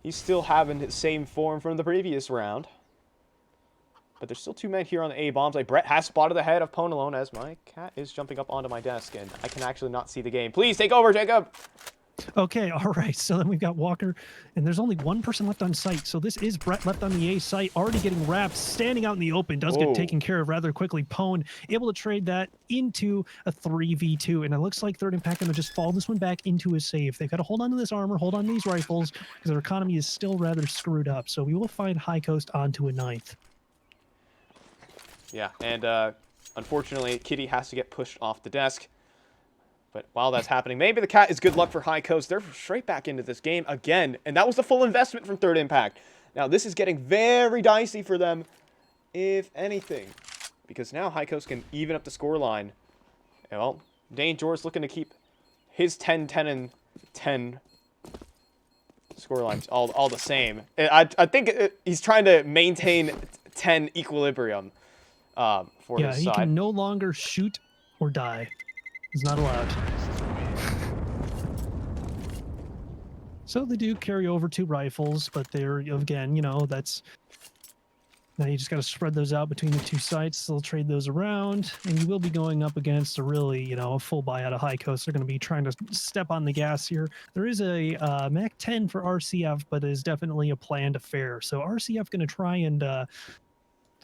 He's still having his same form from the previous round. But there's still 2 men here on the A bombs. Like, Brett has spotted the head of Ponalone as my cat is jumping up onto my desk, and I can actually not see the game. Please take over, Jacob. Okay, all right. So then we've got Walker, and there's only one person left on site. So this is Brett left on the A site, already getting wrapped, standing out in the open, does get taken care of rather quickly. Pone able to trade that into a 3v2, and it looks like Third Impact going to just fall this one back into his save. They've got to hold on to this armor, hold on to these rifles, because their economy is still rather screwed up. So we will find High Coast onto a 9th. Yeah, and unfortunately, Kitty has to get pushed off the desk. But while that's happening, maybe the cat is good luck for High Coast. They're straight back into this game again. And that was the full investment from Third Impact. Now, this is getting very dicey for them, if anything. Because now High Coast can even up the scoreline. And, well, Dane George looking to keep his 10, 10, and 10 scorelines all the same. I think he's trying to maintain 10 equilibrium for his side. Yeah, he can no longer shoot or die. Is not allowed. So they do carry over 2 rifles, but they're, again, that's... Now you just got to spread those out between the 2 sites. They'll trade those around, and you will be going up against a really, a full buy out of High Coast. They're going to be trying to step on the gas here. There is a Mac 10 for RCF, but it is definitely a planned affair. So RCF going to try and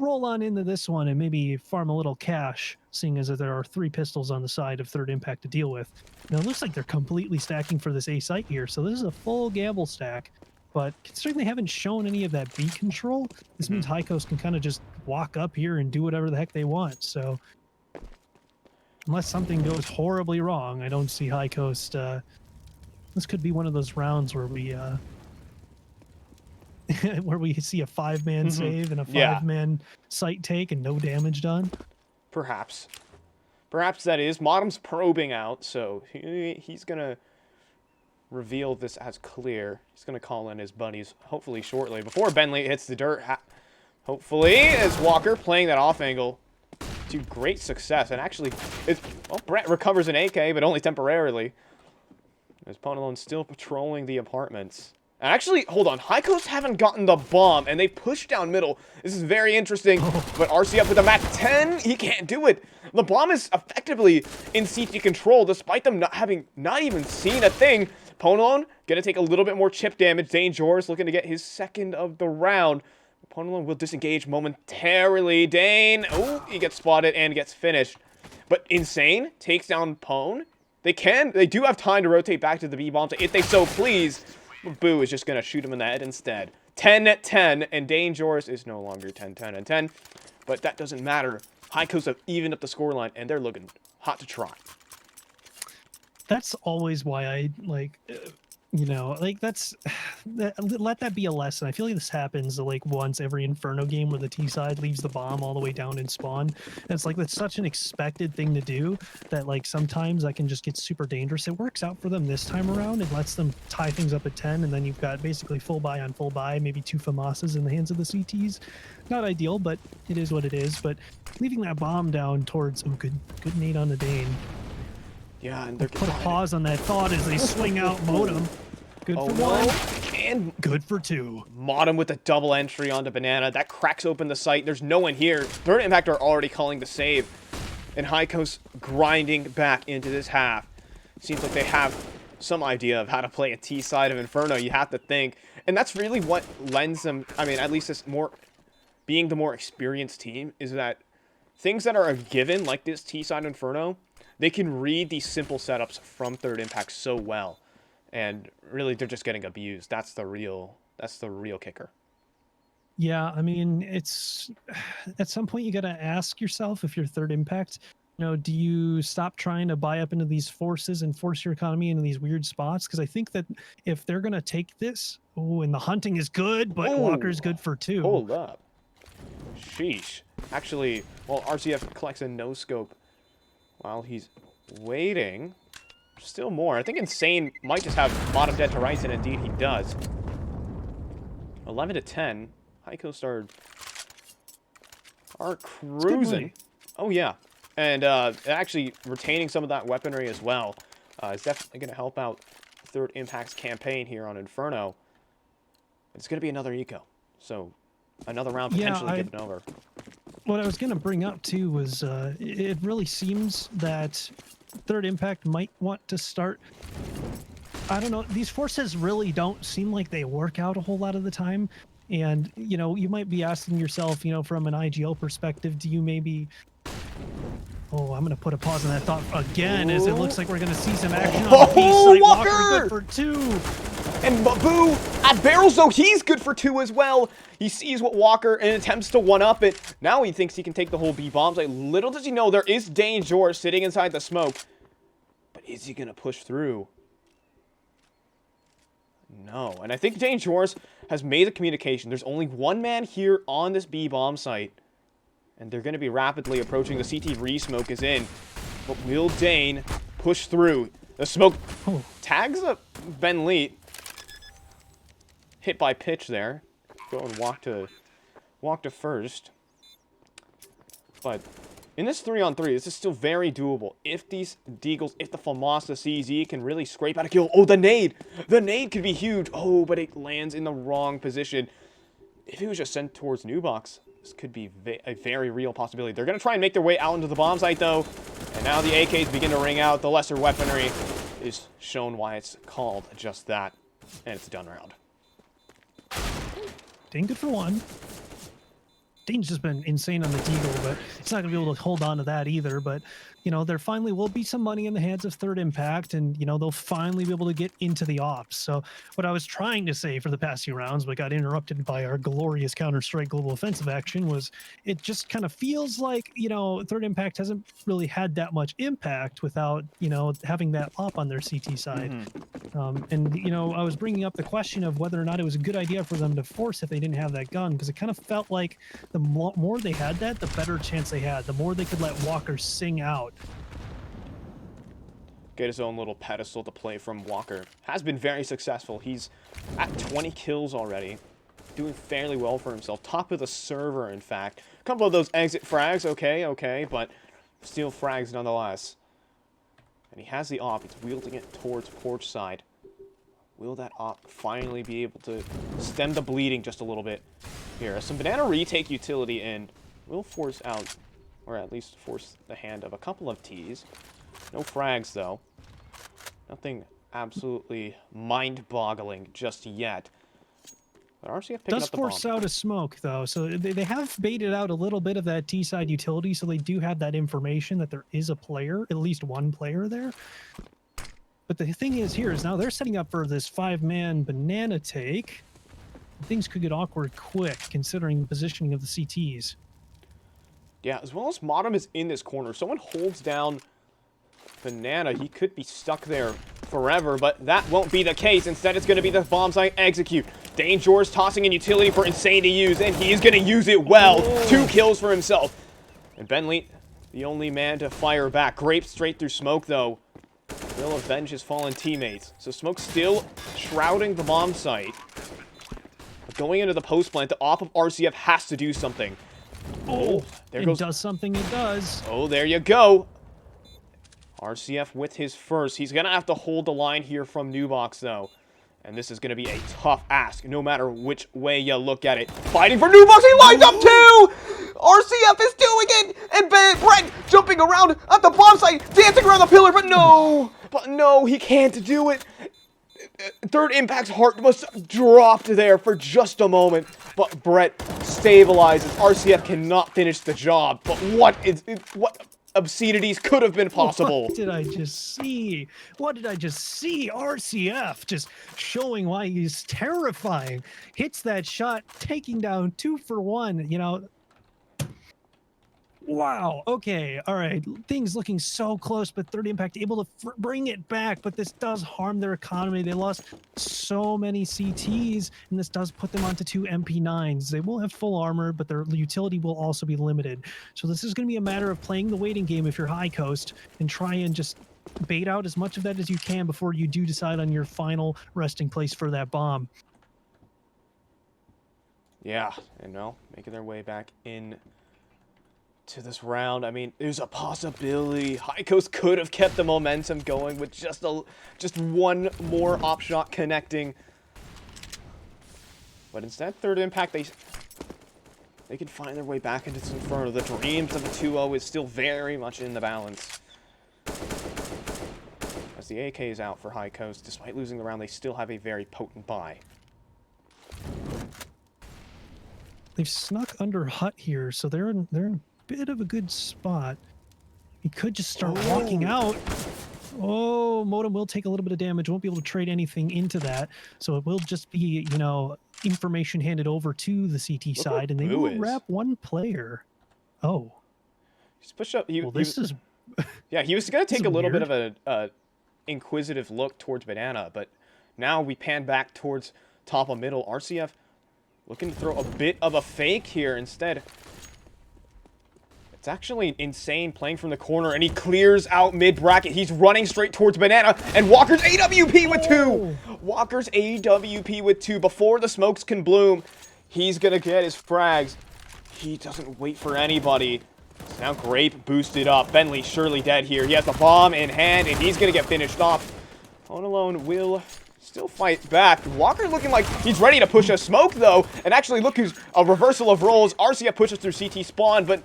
roll on into this one and maybe farm a little cash, seeing as there are 3 pistols on the side of Third Impact to deal with. Now, it looks like they're completely stacking for this A site here, so this is a full gamble stack. But considering they haven't shown any of that B control, this means High Coast can kind of just walk up here and do whatever the heck they want. So, unless something goes horribly wrong, I don't see High Coast. This could be one of those rounds where we where we see a 5-man save and a 5-man site take and no damage done. Perhaps that is. Modem's probing out, so he's gonna reveal this as clear. He's gonna call in his buddies hopefully shortly before Bentley hits the dirt. Hopefully, as Walker playing that off angle to great success, and actually, Brett recovers an AK, but only temporarily. As Ponalone still patrolling the apartments. And actually, hold on. High Coast haven't gotten the bomb, and they push down middle. This is very interesting. But RCF with a Mac 10, he can't do it. The bomb is effectively in CT control, despite them not even seen a thing. Ponalone gonna take a little bit more chip damage. Dane George looking to get his 2nd of the round. Ponalone will disengage momentarily. Dane, he gets spotted and gets finished. But Insane takes down Pone. They do have time to rotate back to the B bomb if they so please. Boo is just going to shoot him in the head instead. 10-10, and Dane Joris is no longer 10-10-10. But that doesn't matter. High Coast have evened up the scoreline, and they're looking hot to try. That's always why I, let that be a lesson. I feel like this happens once every Inferno game where the T side leaves the bomb all the way down in spawn. And it's that's such an expected thing to do that sometimes that can just get super dangerous. It works out for them this time around. It lets them tie things up at 10, and then you've got basically full buy on full buy, maybe 2 FAMASas in the hands of the CTs. Not ideal, but it is what it is. But leaving that bomb down towards good nade on the Dane. Yeah, and they're put a pause on that thought as they swing out Modem. Good for 1. And good for 2. Modem with a double entry onto Banana. That cracks open the site. There's no one here. Third Impact are already calling the save. And High Coast grinding back into this half. Seems like they have some idea of how to play a T side of Inferno, you have to think. And that's really what lends them, at least this being the more experienced team, is that things that are a given, like this T side Inferno, they can read these simple setups from Third Impact so well. And really, they're just getting abused. That's the real kicker. Yeah, it's at some point you got to ask yourself, if you're Third Impact, You know, do you stop trying to buy up into these forces and force your economy into these weird spots? Because I think that if they're going to take this, oh, and the hunting is good, but Walker's Oh, good for 2. hold up. Sheesh. Actually, well, RCF collects a no-scope while he's waiting. Still more. I think Insane might just have bottom dead to rights, and indeed he does. 11 to 10. High Coast are cruising. Oh, yeah. And actually retaining some of that weaponry as well is definitely going to help out Third Impact's campaign here on Inferno. It's going to be another eco. So another round potentially given over. What I was going to bring up, too, was it really seems that Third Impact might want to start... I don't know. These forces really don't seem like they work out a whole lot of the time. And, you know, you might be asking yourself, you know, from an IGL perspective, do you maybe... Oh, I'm going to put a pause on that thought again, as it looks like we're going to see some action on the B site. Walker good for 2. And Boo at barrels, though, he's good for 2 as well. He sees what Walker and attempts to one-up it. Now he thinks he can take the whole B bombs. Like, little does he know, there is Danger sitting inside the smoke. But is he going to push through? No. And I think Dangerous has made the communication. There's only one man here on this B bomb site. And they're going to be rapidly approaching. The CT re-smoke is in. But will Dane push through? The smoke tags up Ben Leet. Hit by pitch there. Go and walk to first. But in this 3-on-3, this is still very doable. If these Deagles, if the Famasta CZ can really scrape out a kill. Oh, the nade! The nade could be huge. Oh, but it lands in the wrong position. If it was just sent towards Nubox, this could be a very real possibility. They're going to try and make their way out into the bomb site, though. And now the AKs begin to ring out. The lesser weaponry is shown why it's called just that. And it's a done round. Dane good for 1. Dane's just been insane on the Deagle, but it's not going to be able to hold on to that either. But, you know, there finally will be some money in the hands of Third Impact, and, you know, they'll finally be able to get into the ops. So what I was trying to say for the past few rounds, but got interrupted by our glorious Counter-Strike global offensive action, was it just kind of feels like, you know, Third Impact hasn't really had that much impact without, you know, having that op on their CT side. And, you know, I was bringing up the question of whether or not it was a good idea for them to force if they didn't have that gun, because it kind of felt like the more they had that, the better chance they had. The more they could let Walker sing out. Get his own little pedestal to play from Walker. Has been very successful. He's at 20 kills already. Doing fairly well for himself. Top of the server, in fact. A couple of those exit frags, okay, but still frags nonetheless. And he has the op. He's wielding it towards porch side. Will that op finally be able to stem the bleeding just a little bit here? Some banana retake utility in will force out, or at least force the hand of a couple of Ts. No frags, though. Nothing absolutely mind-boggling just yet. But RCF picking up the bomb. Does force out a smoke, though, so they have baited out a little bit of that T-side utility, so they do have that information that there is a player, at least one player there. But the thing is here is now they're setting up for this 5-man banana take. Things could get awkward quick, considering the positioning of the CTs. Yeah, as well as Modem is in this corner. Someone holds down Banana. He could be stuck there forever, but that won't be the case. Instead, it's going to be the bomb site execute. Dangerous tossing in utility for Insane to use, and he is going to use it well. 2 kills for himself. And Benley, the only man to fire back. Grape straight through smoke, though. Will avenge his fallen teammates. So Smoke still shrouding the bomb site. But going into the post plant, the op of RCF has to do something. Oh, there goes. It does something, it does. Oh, there you go. RCF with his first. He's going to have to hold the line here from Nubox, though. And this is going to be a tough ask, no matter which way you look at it. Fighting for Nubox, he lines up too! RCF is doing it! And Brent jumping around at the bomb site, dancing around the pillar, but no! But no, he can't do it. Third Impact's heart was dropped there for just a moment. But Brett stabilizes. RCF cannot finish the job. But what obscenities could have been possible? What did I just see? What did I just see? RCF just showing why he's terrifying. Hits that shot, taking down 2 for 1. You know, Wow. Okay. All right. Things looking so close, but Third Impact able to bring it back. But this does harm their economy. They lost so many CTs, and this does put them onto 2 MP9s. They will have full armor, but their utility will also be limited. So this is going to be a matter of playing the waiting game if you're High Coast and try and just bait out as much of that as you can before you do decide on your final resting place for that bomb. Yeah, and well, making their way back in to this round. I mean, there's a possibility High Coast could have kept the momentum going with just one more op shot connecting. But instead, Third Impact, they can find their way back into this Inferno. The dreams of a 2-0 is still very much in the balance. As the AK is out for High Coast, despite losing the round, they still have a very potent buy. They've snuck under Hut here, so they're in a bit of a good spot. He could just start walking out. Oh, Modem will take a little bit of damage. Won't be able to trade anything into that. So it will just be, you know, information handed over to the CT side, and they will wrap one player. Oh. He's pushed up. Well, this is... Yeah, he was going to take a little bit of a inquisitive look towards Banana, but now we pan back towards top of middle. RCF looking to throw a bit of a fake here instead. It's actually insane playing from the corner, and he clears out mid-bracket. He's running straight towards Banana, and Walker's AWP with 2! Walker's AWP with 2. Before the smokes can bloom, he's going to get his frags. He doesn't wait for anybody. So now Grape boosted up. Bentley surely dead here. He has the bomb in hand, and he's going to get finished off. On alone will still fight back. Walker looking like he's ready to push a smoke, though. And actually, look who's a reversal of roles. RCF pushes through CT spawn, but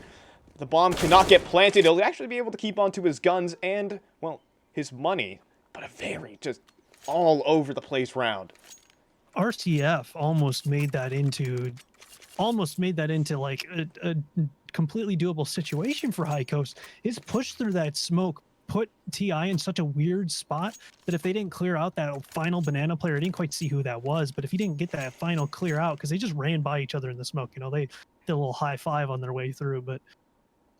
the bomb cannot get planted. He'll actually be able to keep onto his guns and, well, his money. But a very just all over the place round. RCF almost made that into like a completely doable situation for High Coast. His push through that smoke put TI in such a weird spot that if they didn't clear out that final Banana player, I didn't quite see who that was, but if he didn't get that final clear out, because they just ran by each other in the smoke, you know, they did a little high five on their way through, but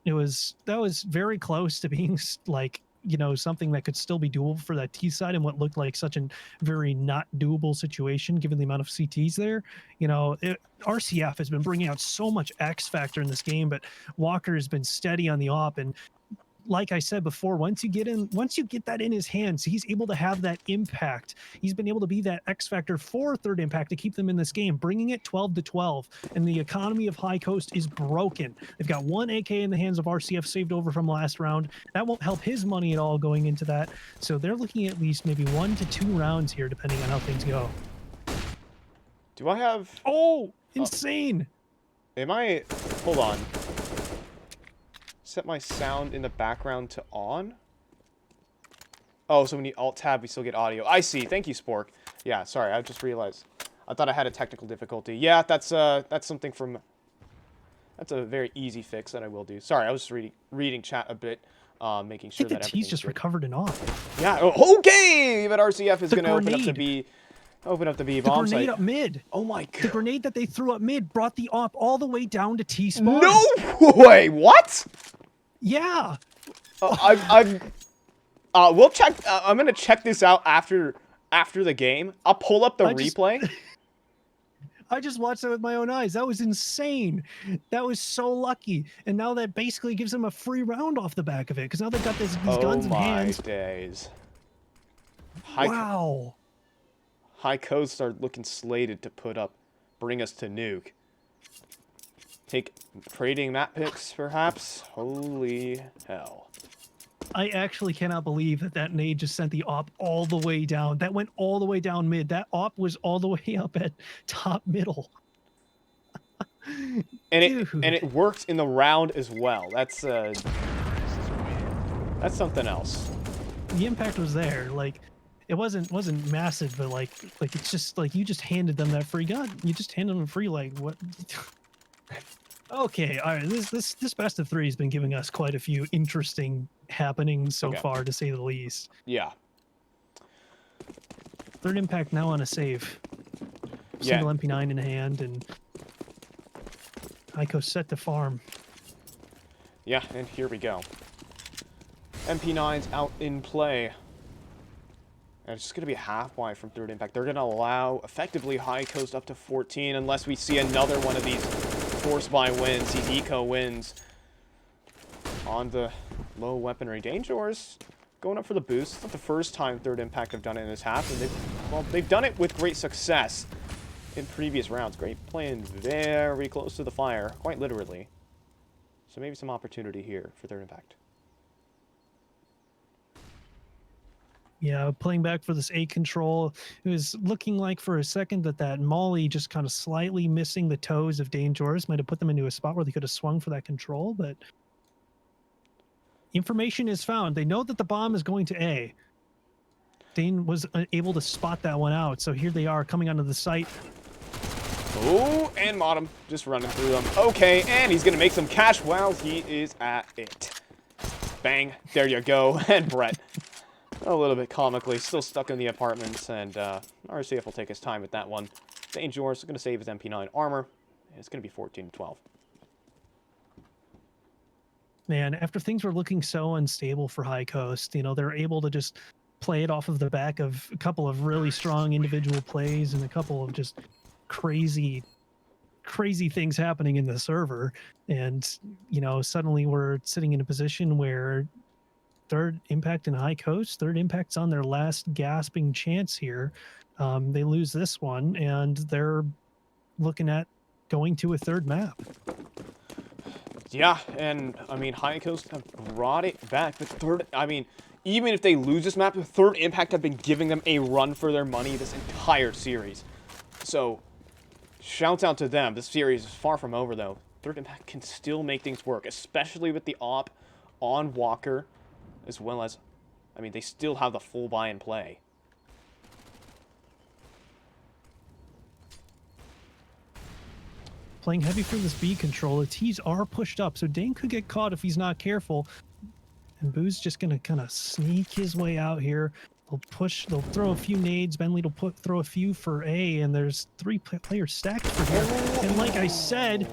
that was very close to being like, you know, something that could still be doable for that T side in what looked like such a very not doable situation given the amount of CTs there. You know, RCF has been bringing out so much X factor in this game, but Walker has been steady on the op, and like I said before, once you get that in his hands, he's able to have that impact. He's been able to be that X factor for Third Impact to keep them in this game, bringing it 12-12. And the economy of High Coast is broken. They've got one AK in the hands of RCF saved over from last round. That won't help his money at all going into that. So they're looking at least maybe 1 to 2 rounds here, depending on how things go. Do I have... Oh, insane. Am I... Hold on. Set my sound in the background to on. Oh, so when you alt-tab, we still get audio. I see. Thank you, Spork. Yeah, sorry. I just realized. I thought I had a technical difficulty. Yeah, that's something from... That's a very easy fix that I will do. Sorry, I was reading chat a bit, making sure that everything's just good. recovered and off. Yeah, okay! But RCF is going to open up the B bomb site. The grenade up mid. Oh my god. The grenade that they threw up mid brought the op all the way down to T spawn. No way! What? Yeah. We'll check. I'm gonna check this out after the game. I'll pull up the replay. I just watched it with my own eyes. That was insane. That was so lucky. And now that basically gives them a free round off the back of it, because now they've got these guns in hands. Oh my days. Wow. High Coast are looking slated to bring us to nuke. Take trading map picks, perhaps? Holy hell. I actually cannot believe that nade just sent the op all the way down. That went all the way down mid. That op was all the way up at top middle. And it worked in the round as well. That's something else. The impact was there. Like, it wasn't massive, but like it's just like you just handed them that free gun. You just handed them free, like, what? Okay, all right. This best of 3 has been giving us quite a few interesting happenings so far, to say the least. Yeah. Third Impact now on a save. Single MP9 in hand, and High Coast set to farm. Yeah, and here we go. MP9's out in play. And it's just going to be a half buy from third impact. They're going to allow, effectively, High Coast up to 14 unless we see another one of these force buy wins, these eco wins. On the low weaponry. Dangerous going up for the boost. It's not the first time third impact have done it in this half. And they've done it with great success in previous rounds. Great playing very close to the fire, quite literally. So maybe some opportunity here for third impact. Yeah, playing back for this A control, it was looking like for a second that Molly just kind of slightly missing the toes of Dangerous might have put them into a spot where they could have swung for that control, but information is found. They know that the bomb is going to A. Dane was able to spot that one out, so here they are coming onto the site. Oh, and Modem just running through them. Okay, and he's going to make some cash while he is at it. Bang, there you go. And Brett, a little bit comically, still stuck in the apartments, and RCF will take his time with that one. Dangerous is going to save his MP9 armor, and it's going to be 14-12. Man, after things were looking so unstable for High Coast, you know, they're able to just play it off of the back of a couple of really strong individual plays and a couple of just crazy things happening in the server. And, you know, suddenly we're sitting in a position where third impact and High Coast, third impact's on their last gasping chance here. They lose this one and they're looking at going to a third map. Yeah, and, I mean, High Coast have brought it back, but third, I mean, even if they lose this map, third impact have been giving them a run for their money this entire series. So, shouts out to them. This series is far from over, though. Third impact can still make things work, especially with the op on Walker, as well as, I mean, they still have the full buy in play. Playing heavy for this B control. The T's are pushed up, so Dane could get caught if he's not careful. And Boo's just going to kind of sneak his way out here. They'll throw a few nades. Bentley will throw a few for A, and there's 3 players stacked for here. And like I said,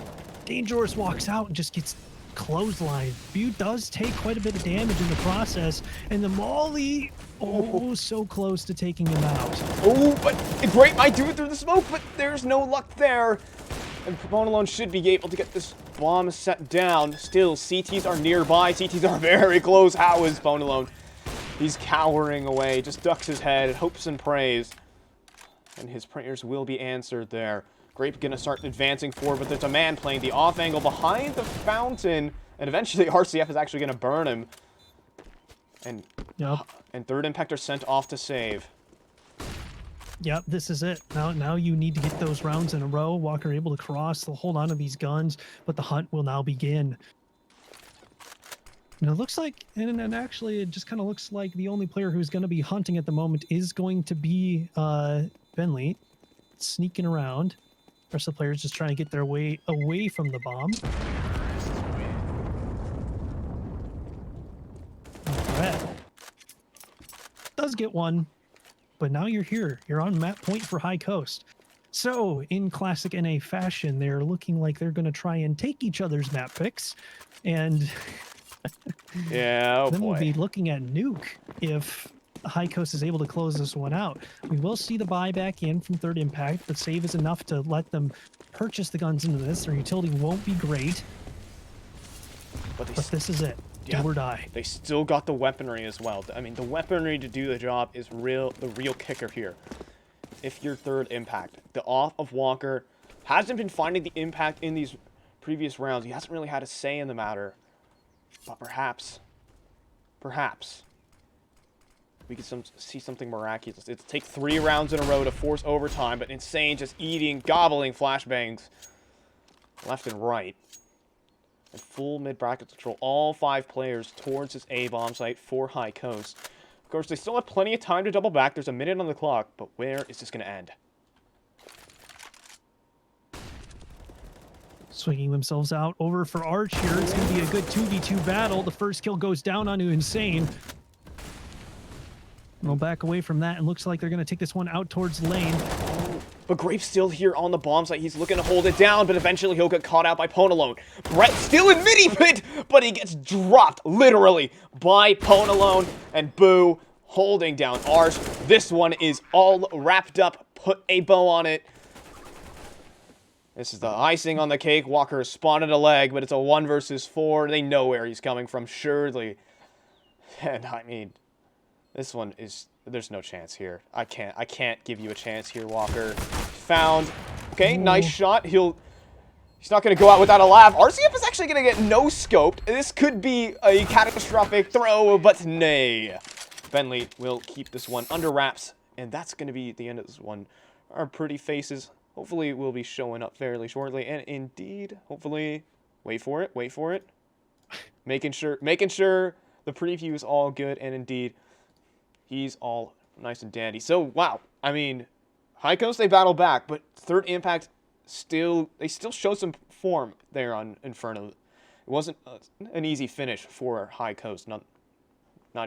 Dangerous walks out and just gets clotheslined. Bu does take quite a bit of damage in the process, and the Molly, oh, so close to taking him out. Oh, but Great might do it through the smoke, but there's no luck there. And Bonalone should be able to get this bomb set down. Still, CTs are nearby. CTs are very close. How is Bonalone? He's cowering away, just ducks his head, hopes and prays. And his prayers will be answered there. Grape gonna start advancing forward, but there's a man playing the off angle behind the fountain. And eventually RCF is actually gonna burn him. And, and third impact are sent off to save. Yep, this is it. Now you need to get those rounds in a row. Walker able to cross. They'll hold on to these guns, but the hunt will now begin. And it looks like, and actually it just kind of looks like the only player who's going to be hunting at the moment is going to be Bentley, sneaking around. The rest of the players just trying to get their way away from the bomb. Brett does get one. But now you're here. You're on map point for High Coast. So, in classic NA fashion, they're looking like they're going to try and take each other's map picks. And yeah, then we'll be looking at Nuke if High Coast is able to close this one out. We will see the buyback in from third impact, but save is enough to let them purchase the guns into this. Their utility won't be great. But this is it. Yeah, do or die. They still got the weaponry as well. I mean, the weaponry to do the job is the real kicker here. If you're third impact, the off of Walker hasn't been finding the impact in these previous rounds. He hasn't really had a say in the matter. But perhaps we could see something miraculous. It'll take 3 rounds in a row to force overtime, but Insane just gobbling flashbangs left and right. And full mid-bracket control all 5 players towards this A-bomb site for High Coast. Of course, they still have plenty of time to double back. There's a minute on the clock, but where is this going to end? Swinging themselves out over for Arch here. It's going to be a good 2v2 battle. The first kill goes down onto Insane. We'll back away from that, and looks like they're going to take this one out towards lane. But Grape's still here on the bomb site. He's looking to hold it down, but eventually he'll get caught out by Ponalone. Brett still in mini pit, but he gets dropped, literally, by Ponalone. And Boo holding down ours. This one is all wrapped up. Put a bow on it. This is the icing on the cake. Walker has spotted a leg, but it's a 1 versus 4. They know where he's coming from, surely. And, I mean, this one is... There's no chance here. I can't give you a chance here, Walker. Found. Okay, nice shot. He's not going to go out without a laugh. RCF is actually going to get no-scoped. This could be a catastrophic throw, but nay. Bentley will keep this one under wraps, and that's going to be the end of this one. Our pretty faces hopefully will be showing up fairly shortly, and indeed, hopefully, wait for it, making sure the preview is all good, and indeed, he's all nice and dandy. So, wow, I mean, High Coast, they battle back, but Third Impact still show some form there on Inferno. It wasn't an easy finish for High Coast, not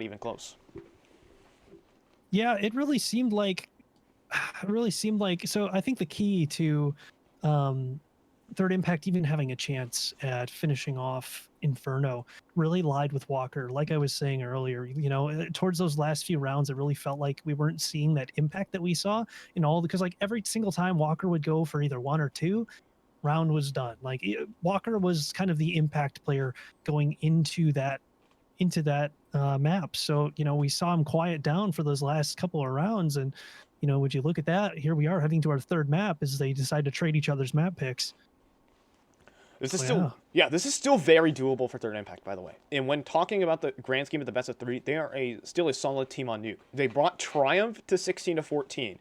even close. Yeah, it really seemed like so I think the key to Third Impact even having a chance at finishing off Inferno really lied with Walker. Like I was saying earlier, you know, towards those last few rounds, it really felt like we weren't seeing that impact that we saw in all, because like every single time Walker would go for either 1 or 2, round was done. Like Walker was kind of the impact player going into that map. So, you know, we saw him quiet down for those last couple of rounds. And, you know, would you look at that? Here we are heading to our third map as they decide to trade each other's map picks. This is this is still very doable for Third Impact, by the way. And when talking about the grand scheme of the best of 3, they are still a solid team on Nuke. They brought Triumph to 16-14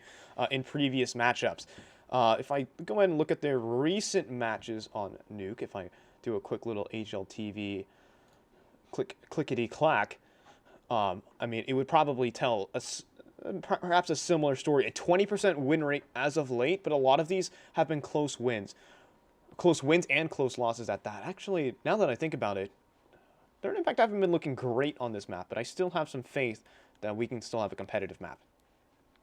in previous matchups. If I go ahead and look at their recent matches on Nuke, if I do a quick little HLTV clickety-clack, I mean, it would probably tell perhaps a similar story. A 20% win rate as of late, but a lot of these have been close wins. Close wins and close losses at that. Actually, now that I think about it, Third Impact haven't been looking great on this map, but I still have some faith that we can still have a competitive map.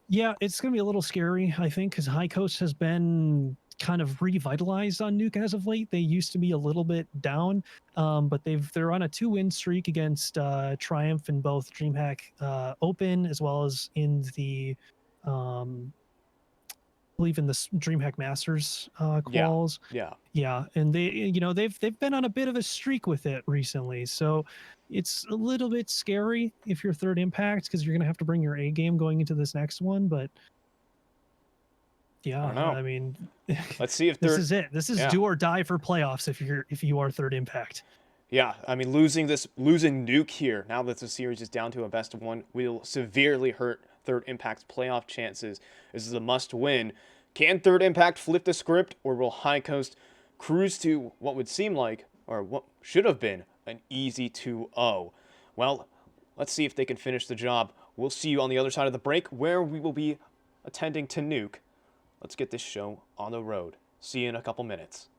Yeah, it's going to be a little scary, I think, because High Coast has been kind of revitalized on Nuke as of late. They used to be a little bit down, but they're on a 2-win streak against Triumph in both DreamHack Open as well as in the I believe in the DreamHack Masters quals. Yeah, and they've been on a bit of a streak with it recently, so it's a little bit scary if you're Third Impact, because you're gonna have to bring your A game going into this next one. But yeah, I mean, let's see if this is it. This is do or die for playoffs if you are Third Impact. Yeah, I mean, losing Nuke here, now that the series is down to a best of 1, will severely hurt Third Impact's playoff chances. This is a must-win. Can Third Impact flip the script, or will High Coast cruise to what would seem like, or what should have been, an easy 2-0? Well, let's see if they can finish the job. We'll see you on the other side of the break, where we will be attending to Nuke. Let's get this show on the road. See you in a couple minutes.